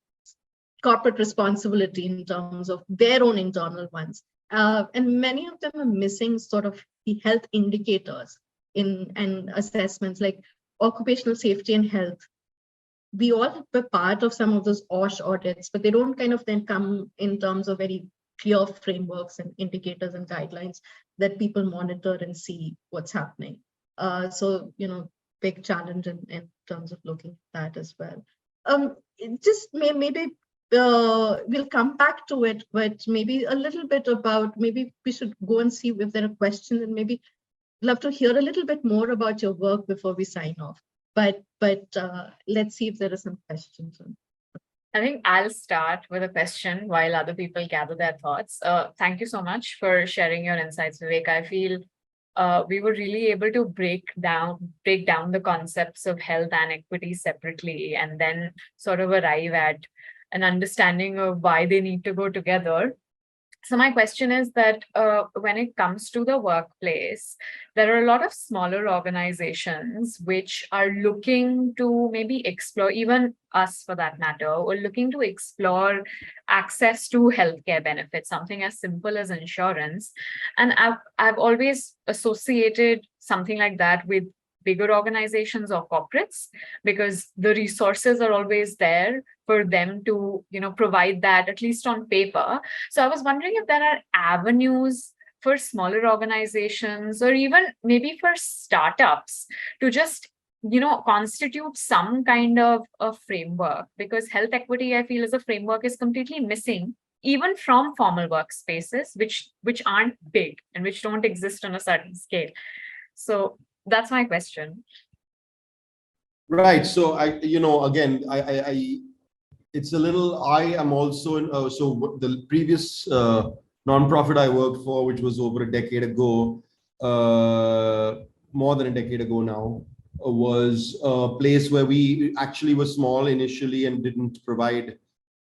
corporate responsibility in terms of their own internal ones. And many of them are missing sort of the health indicators and assessments like occupational safety and health. We all were part of some of those OSH audits, but they don't kind of then come in terms of very clear frameworks and indicators and guidelines that people monitor and see what's happening. So, big challenge in terms of looking at that as well. Just maybe we'll come back to it, but maybe a little bit about, maybe we should go and see if there are questions, and maybe love to hear a little bit more about your work before we sign off. But let's see if there are some questions. I think I'll start with a question while other people gather their thoughts. Thank you so much for sharing your insights, Vivek. I feel we were really able to break down the concepts of health and equity separately, and then sort of arrive at an understanding of why they need to go together. So my question is that when it comes to the workplace, there are a lot of smaller organizations which are looking to maybe explore, even us for that matter, or looking to explore access to healthcare benefits, something as simple as insurance. And I've always associated something like that with bigger organizations or corporates, because the resources are always there for them to, provide that, at least on paper. So I was wondering if there are avenues for smaller organizations or even maybe for startups to just, constitute some kind of a framework, because health equity, I feel, as a framework is completely missing, even from formal workspaces, which aren't big and which don't exist on a certain scale. So that's my question. Right. So again, it's a little, I am also in, so the previous nonprofit I worked for, which was over a decade ago, more than a decade ago now, was a place where we actually were small initially and didn't provide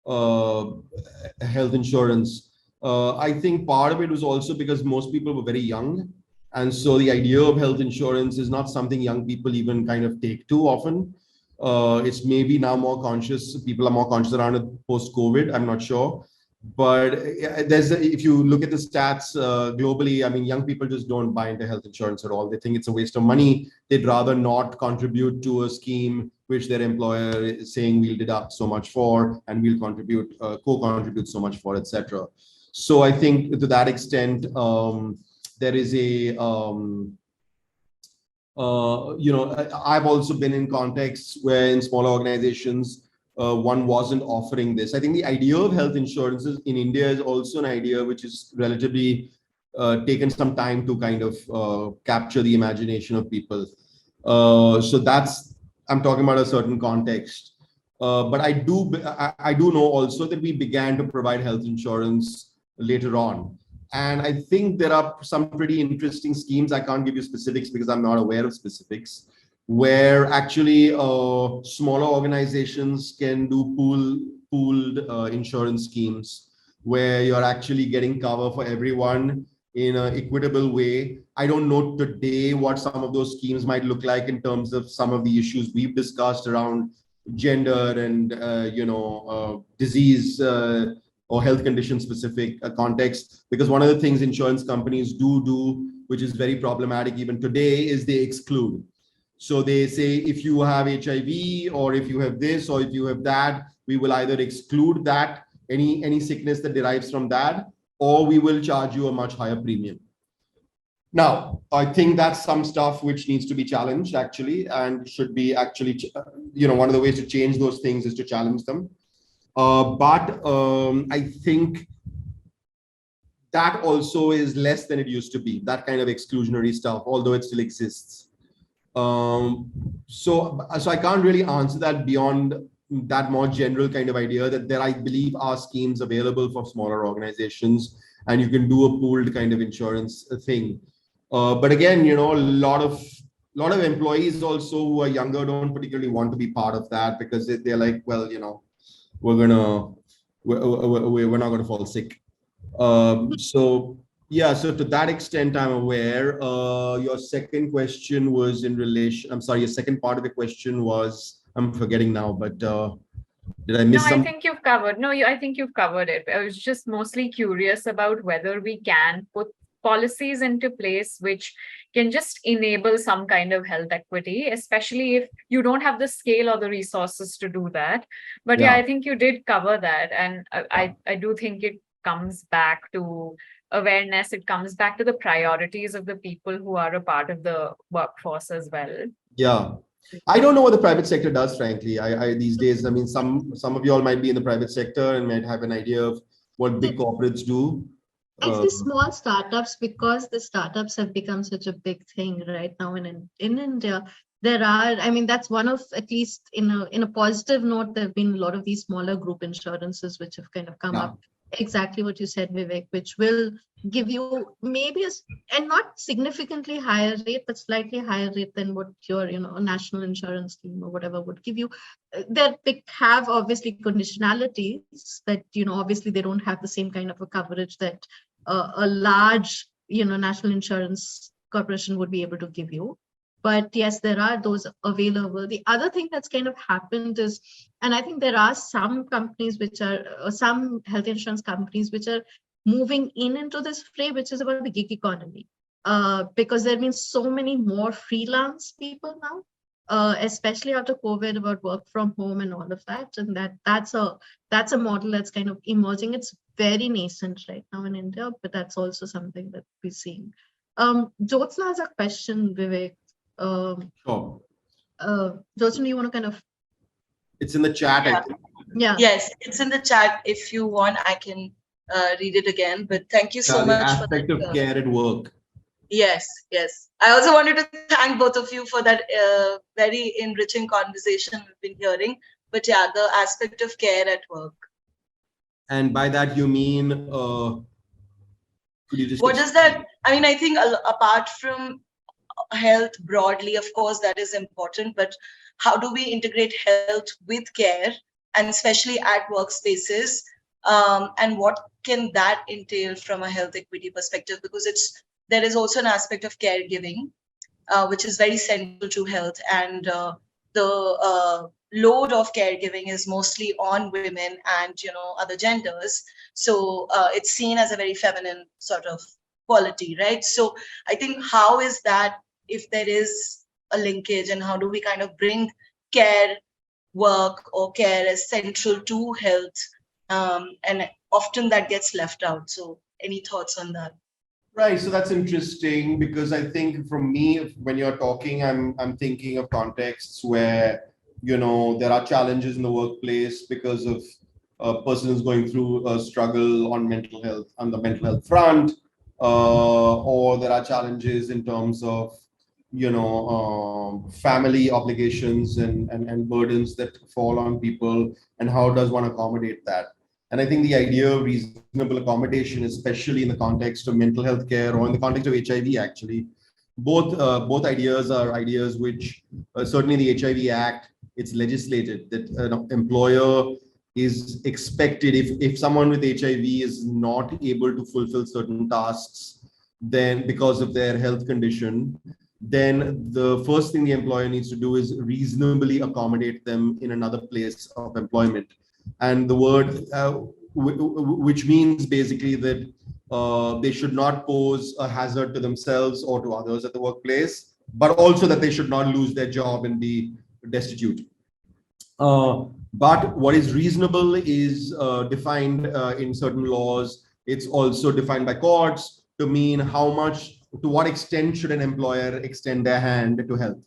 health insurance. I think part of it was also because most people were very young. And so the idea of health insurance is not something young people even kind of take too often. It's maybe now more conscious. People are more conscious around it post-COVID. I'm not sure. But if you look at the stats globally, I mean, young people just don't buy into health insurance at all. They think it's a waste of money. They'd rather not contribute to a scheme which their employer is saying we'll deduct so much for, and we'll contribute, co-contribute so much for, etc. So I think to that extent, there is a, I've also been in contexts where in smaller organizations, one wasn't offering this. I think the idea of health insurances in India is also an idea which is relatively taken some time to kind of capture the imagination of people. So I'm talking about a certain context. But I do know also that we began to provide health insurance later on. And I think there are some pretty interesting schemes. I can't give you specifics because I'm not aware of specifics, where actually smaller organizations can do pooled insurance schemes, where you're actually getting cover for everyone in an equitable way. I don't know today what some of those schemes might look like in terms of some of the issues we've discussed around gender and disease or health condition specific context, because one of the things insurance companies do, which is very problematic even today, is they exclude. So they say, if you have HIV or if you have this or if you have that, we will either exclude that, any sickness that derives from that, or we will charge you a much higher premium. Now, I think that's some stuff which needs to be challenged actually, and should be actually, one of the ways to change those things is to challenge them. But I think that also is less than it used to be, that kind of exclusionary stuff, although it still exists. So I can't really answer that beyond that more general kind of idea that there, I believe, are schemes available for smaller organizations. and you can do a pooled kind of insurance thing. But again, a lot of employees also who are younger don't particularly want to be part of that, because they're like, well, we're not gonna fall sick. So yeah, so to that extent, I'm aware. Your second question was in relation. I'm sorry, your second part of the question was, I'm forgetting now, but did I miss No, I something? think you've covered. No, I think you've covered it. I was just mostly curious about whether we can put policies into place which can just enable some kind of health equity, especially if you don't have the scale or the resources to do that. But yeah, Yeah. I think you did cover that. And I do think it comes back to awareness. It comes back to the priorities of the people who are a part of the workforce as well. Yeah. I don't know what the private sector does, frankly. I these days, I mean, some of you all might be in the private sector and might have an idea of what big corporates do. Actually, small startups, because the startups have become such a big thing right now in India. There are, I mean, that's one of, at least in a positive note, there have been a lot of these smaller group insurances which have kind of come Yeah. up. Exactly what you said, Vivek, which will give you maybe and not significantly higher rate, but slightly higher rate than what your, national insurance scheme or whatever would give you. That they have obviously conditionalities that, obviously they don't have the same kind of a coverage that a large, national insurance corporation would be able to give you. But yes, there are those available. The other thing that's kind of happened is, and I think there are some companies which are, some health insurance companies which are moving into this fray, which is about the gig economy. Because there have been so many more freelance people now, especially after COVID, about work from home and all of that. And that's a model that's kind of emerging. It's very nascent right now in India, but that's also something that we're seeing. Jyotsna has a question, Vivek. Sure. Jyotsna, you want to kind of? It's in the chat, I Yeah. think. Yeah. Yes, it's in the chat. If you want, I can read it again. But thank you so The much for aspect that. of care at work. Yes, yes. I also wanted to thank both of you for that very enriching conversation we've been hearing. But yeah, the aspect of care at work. And by that you mean, could you just? What does that? I mean, I think apart from health broadly, of course, that is important. But how do we integrate health with care, and especially at workspaces? And what can that entail from a health equity perspective? Because there is also an aspect of caregiving, which is very central to health, and the load of caregiving is mostly on women and other genders. So it's seen as a very feminine sort of quality, right? So I think, how is that, if there is a linkage, and how do we kind of bring care work or care as central to health? And often that gets left out. So any thoughts on that? Right, so that's interesting, because I think from me, when you're talking, I'm thinking of contexts where there are challenges in the workplace because of a person who's going through a struggle on the mental health front, or there are challenges in terms of family obligations and burdens that fall on people, and how does one accommodate that. And I think the idea of reasonable accommodation, especially in the context of mental health care or in the context of HIV, actually, both ideas are ideas which certainly the HIV Act, it's legislated that an employer is expected, if someone with HIV is not able to fulfill certain tasks, then because of their health condition, then the first thing the employer needs to do is reasonably accommodate them in another place of employment. And the word, which means basically that they should not pose a hazard to themselves or to others at the workplace, but also that they should not lose their job and be destitute. But what is reasonable is defined in certain laws. It's also defined by courts to mean to what extent should an employer extend their hand to health.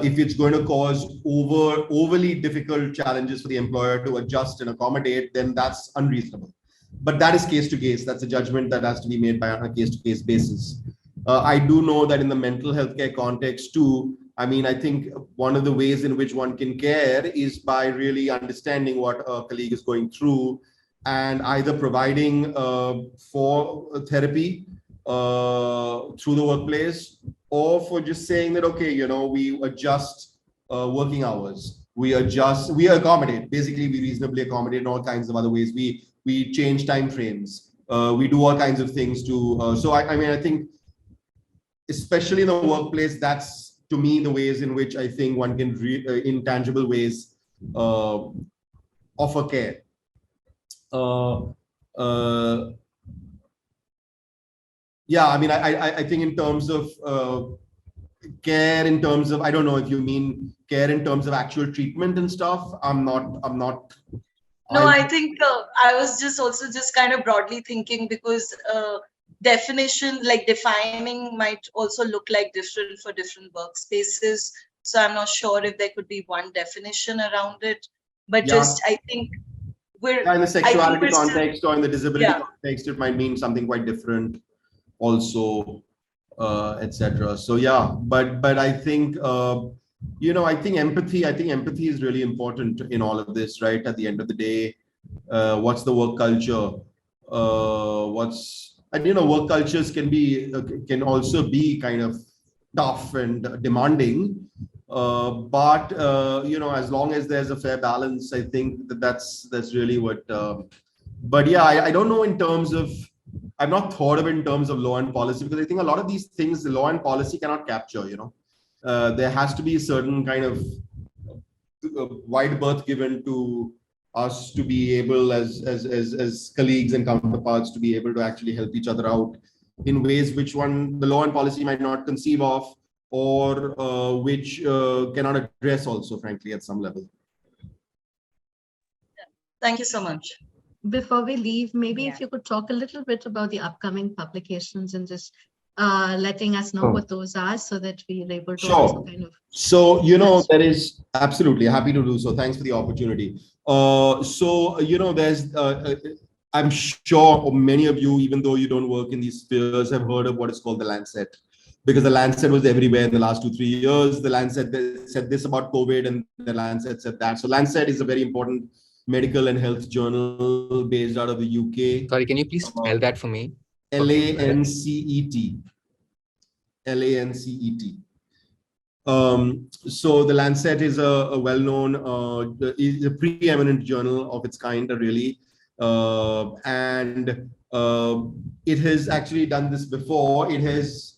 If it's going to cause overly difficult challenges for the employer to adjust and accommodate, then that's unreasonable. But that is case to case. That's a judgment that has to be made on a case to case basis. I do know that in the mental health care context too, I mean, I think one of the ways in which one can care is by really understanding what a colleague is going through and either providing for therapy through the workplace, or for just saying that, okay, we adjust working hours, we accommodate, basically we reasonably accommodate in all kinds of other ways. We change time frames, we do all kinds of things to, so I mean, I think, especially in the workplace, that's to me the ways in which I think one can, in tangible ways, offer care. Yeah, I mean, I think in terms of care, in terms of, I don't know if you mean care in terms of actual treatment and stuff. I'm not. No, I think I was just kind of broadly thinking, because definition, like defining, might also look like different for different workspaces. So I'm not sure if there could be one definition around it, but Yeah. just I think in the sexuality we're still- context or in the disability Yeah. context, it might mean something quite different also, etc. So yeah, but I think I think empathy is really important in all of this, right? At the end of the day, what's the work culture? Work cultures can also be kind of tough and demanding, but as long as there's a fair balance, I think that's really what. But yeah, I don't know in terms of. I've not thought of it in terms of law and policy, because I think a lot of these things, the law and policy cannot capture. There has to be a certain kind of wide berth given to us to be able, as colleagues and counterparts, to be able to actually help each other out in ways which the law and policy might not conceive of, or which cannot address also, frankly, at some level. Thank you so much. Before we leave, maybe Yeah. if you could talk a little bit about the upcoming publications and just letting us know what those are, so that we're able to Sure. also kind of. So, there is absolutely happy to do so. Thanks for the opportunity. There's, I'm sure many of you, even though you don't work in these spheres, have heard of what is called the Lancet, because the Lancet was everywhere in the last 2-3 years. The Lancet said this about COVID, and the Lancet said that. So Lancet is a very important medical and health journal based out of the UK. Sorry, can you please spell that for me? LANCET. LANCET. So the Lancet is a well-known, is a preeminent journal of its kind, really. And it has actually done this before. It has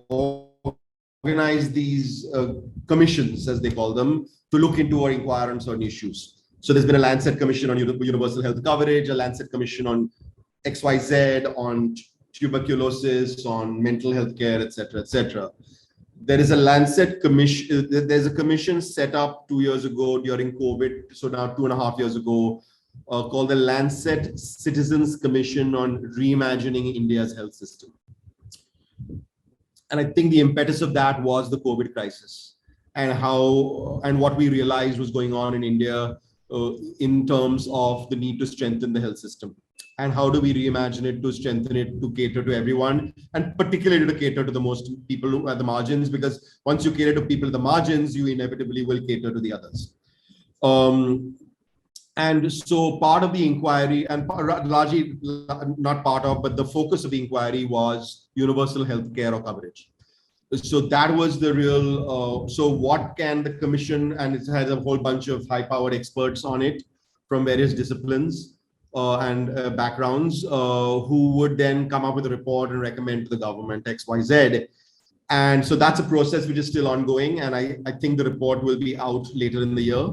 organized these commissions, as they call them, to look into or inquire on certain issues. So there's been a Lancet Commission on universal health coverage, a Lancet Commission on XYZ, on tuberculosis, on mental health care, etc., etc. There is a Lancet Commission. There's a commission set up 2 years ago during COVID, so now 2.5 years ago, called the Lancet Citizens Commission on Reimagining India's Health System. And I think the impetus of that was the COVID crisis, and what we realized was going on in India in terms of the need to strengthen the health system. And how do we reimagine it to strengthen it to cater to everyone, and particularly to cater to the most people who are at the margins, because once you cater to people at the margins, you inevitably will cater to the others. And so part of the inquiry, and largely not part of, but the focus of the inquiry was universal health care or coverage. So that was the real, so what can the commission, and it has a whole bunch of high-powered experts on it from various disciplines and backgrounds, who would then come up with a report and recommend to the government XYZ. And so that's a process which is still ongoing, and I think the report will be out later in the year.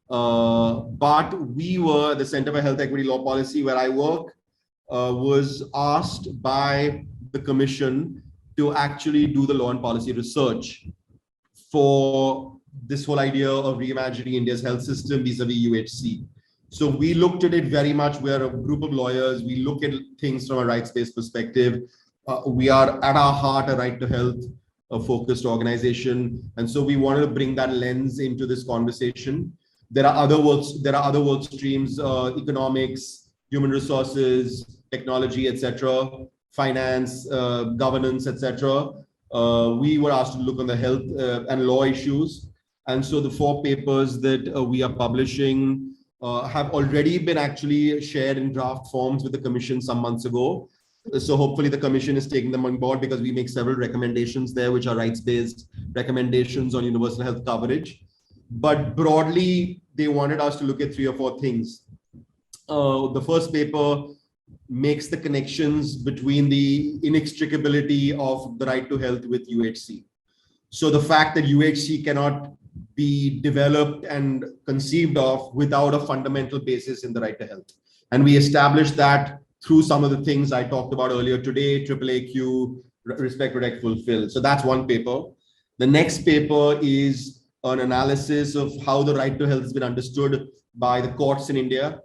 But we were, the Center for Health Equity Law Policy, where I work, was asked by the commission to actually do the law and policy research for this whole idea of reimagining India's health system vis-a-vis UHC. So we looked at it very much. We're a group of lawyers. We look at things from a rights-based perspective. We are at our heart a right to health focused organization. And so we wanted to bring that lens into this conversation. There are other work streams, economics, human resources, technology, etc., finance, governance, etc. We were asked to look on the health and law issues. And so the 4 papers that we are publishing have already been actually shared in draft forms with the Commission some months ago. So hopefully the Commission is taking them on board, because we make several recommendations there, which are rights-based recommendations on universal health coverage. But broadly, they wanted us to look at 3 or 4 things. The first paper makes the connections between the inextricability of the right to health with UHC. So the fact that UHC cannot be developed and conceived of without a fundamental basis in the right to health. And we established that through some of the things I talked about earlier today: AAAQ, respect, protect, fulfill. So that's one paper. The next paper is an analysis of how the right to health has been understood by the courts in India.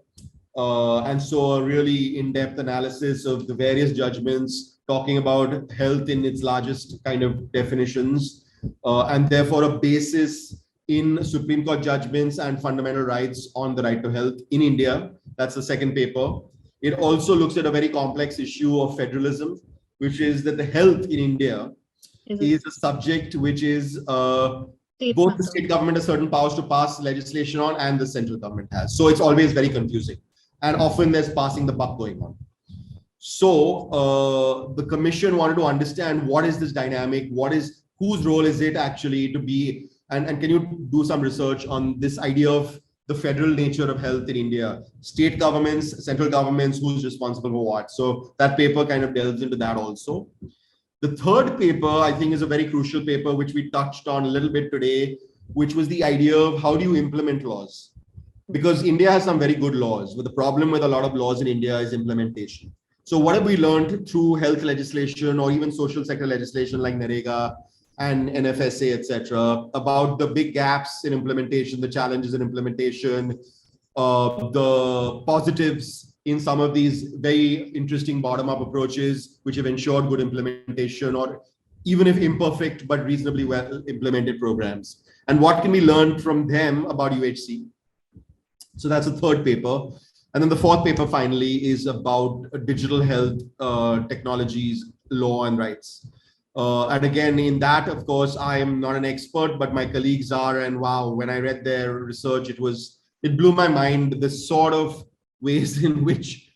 And so a really in-depth analysis of the various judgments talking about health in its largest kind of definitions, and therefore a basis in Supreme Court judgments and fundamental rights on the right to health in India. That's the second paper. It also looks at a very complex issue of federalism, which is that the health in India is a subject which is both the state government has certain powers to pass legislation on, and the central government has. So it's always very confusing. And often there's passing the buck going on. So the Commission wanted to understand, what is this dynamic? Whose role is it actually to be, and can you do some research on this idea of the federal nature of health in India? State governments, central governments, who's responsible for what? So that paper kind of delves into that also. The third paper, I think, is a very crucial paper, which we touched on a little bit today, which was the idea of how do you implement laws? Because India has some very good laws, but the problem with a lot of laws in India is implementation. So what have we learned through health legislation or even social sector legislation like NREGA and NFSA, etc., about the big gaps in implementation, the challenges in implementation, the positives in some of these very interesting bottom-up approaches, which have ensured good implementation, or even if imperfect, but reasonably well implemented programs. And what can we learn from them about UHC? So that's the third paper. And then the fourth paper finally is about digital health technologies, law and rights. And again, in that, of course, I am not an expert, but my colleagues are. And wow, when I read their research, it blew my mind, the sort of ways in which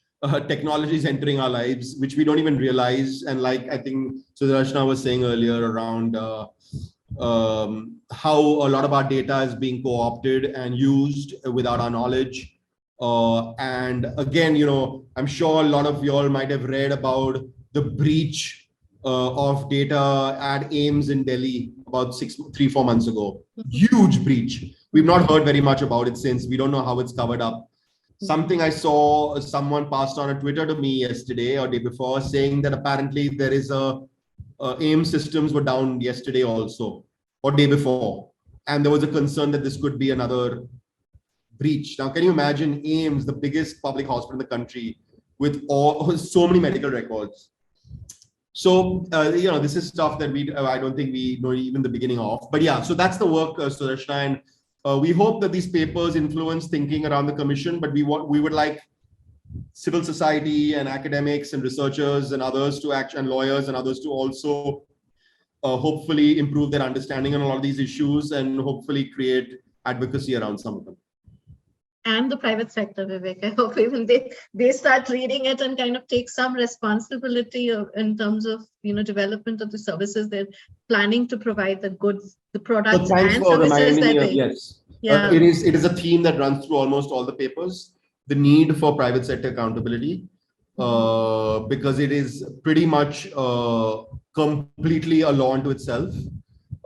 technology is entering our lives, which we don't even realize. And like I think Sudarshana was saying earlier around how a lot of our data is being co-opted and used without our knowledge. And again, I'm sure a lot of y'all might have read about the breach of data at AIIMS in Delhi about 3-4 months ago. Huge breach. We've not heard very much about it since. We don't know how it's covered up. Something I saw someone passed on a Twitter to me yesterday or day before, saying that apparently there is AIIMS systems were down yesterday also, or day before. And there was a concern that this could be another breach. Now, can you imagine AIIMS, the biggest public hospital in the country, with so many medical records? So, this is stuff that I don't think we know even the beginning of. But yeah, so that's the work, Sudarshana. And we hope that these papers influence thinking around the Commission, but we would like civil society and academics and researchers and others to and lawyers and others to also hopefully improve their understanding on a lot of these issues and hopefully create advocacy around some of them. And the private sector, Vivek. I hope even they start reading it and kind of take some responsibility in terms of development of the services they're planning to provide, the products and services that they. Yes, yeah. It is a theme that runs through almost all the papers. The need for private sector accountability, because it is pretty much completely a law unto itself.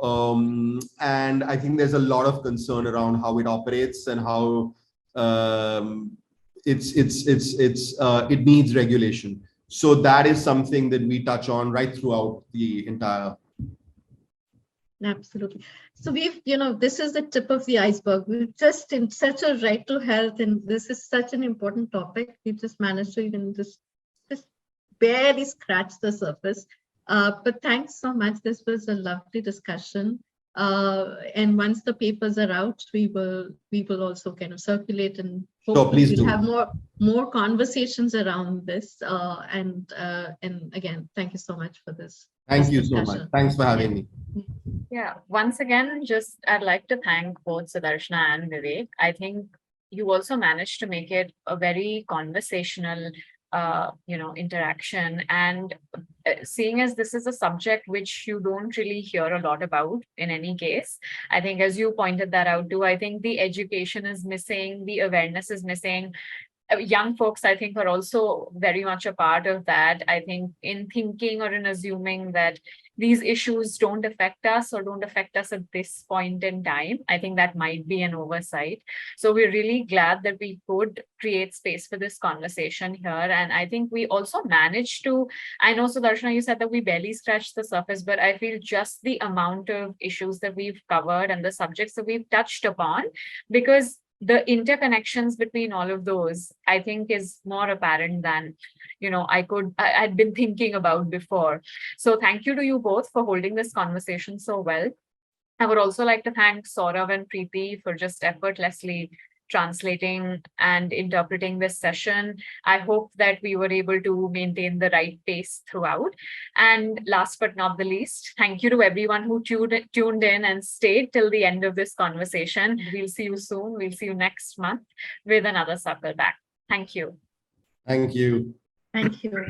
And I think there's a lot of concern around how it operates and how it needs regulation. So that is something that we touch on right throughout the entire. Absolutely. So this is the tip of the iceberg. We've just in such a right to health, and this is such an important topic. We've just managed to even just barely scratch the surface. But thanks so much. This was a lovely discussion. And once the papers are out, we will also kind of circulate and hopefully we'll have more conversations around this. And again, thank you so much for this. Thank you so much. Thanks for having me. Yeah, once again, I'd like to thank both Sudarshana and Vivek. I think you also managed to make it a very conversational, interaction. And seeing as this is a subject which you don't really hear a lot about in any case, I think as you pointed that out too, I think the education is missing, the awareness is missing. Young folks, I think, are also very much a part of that. I think in thinking or in assuming that these issues don't affect us or don't affect us at this point in time, I think that might be an oversight. So we're really glad that we could create space for this conversation here. And I think we also managed to, I know, Sudarshana, you said that we barely scratched the surface, but I feel just the amount of issues that we've covered and the subjects that we've touched upon, because the interconnections between all of those, I think, is more apparent than, I'd been thinking about before. So thank you to you both for holding this conversation so well. I would also like to thank Saurav and Preeti for just effortlessly translating and interpreting this session. I hope that we were able to maintain the right pace throughout. And last but not the least, thank you to everyone who tuned in and stayed till the end of this conversation. We'll see you soon. We'll see you next month with another Circle Back. Thank you. Thank you. Thank you.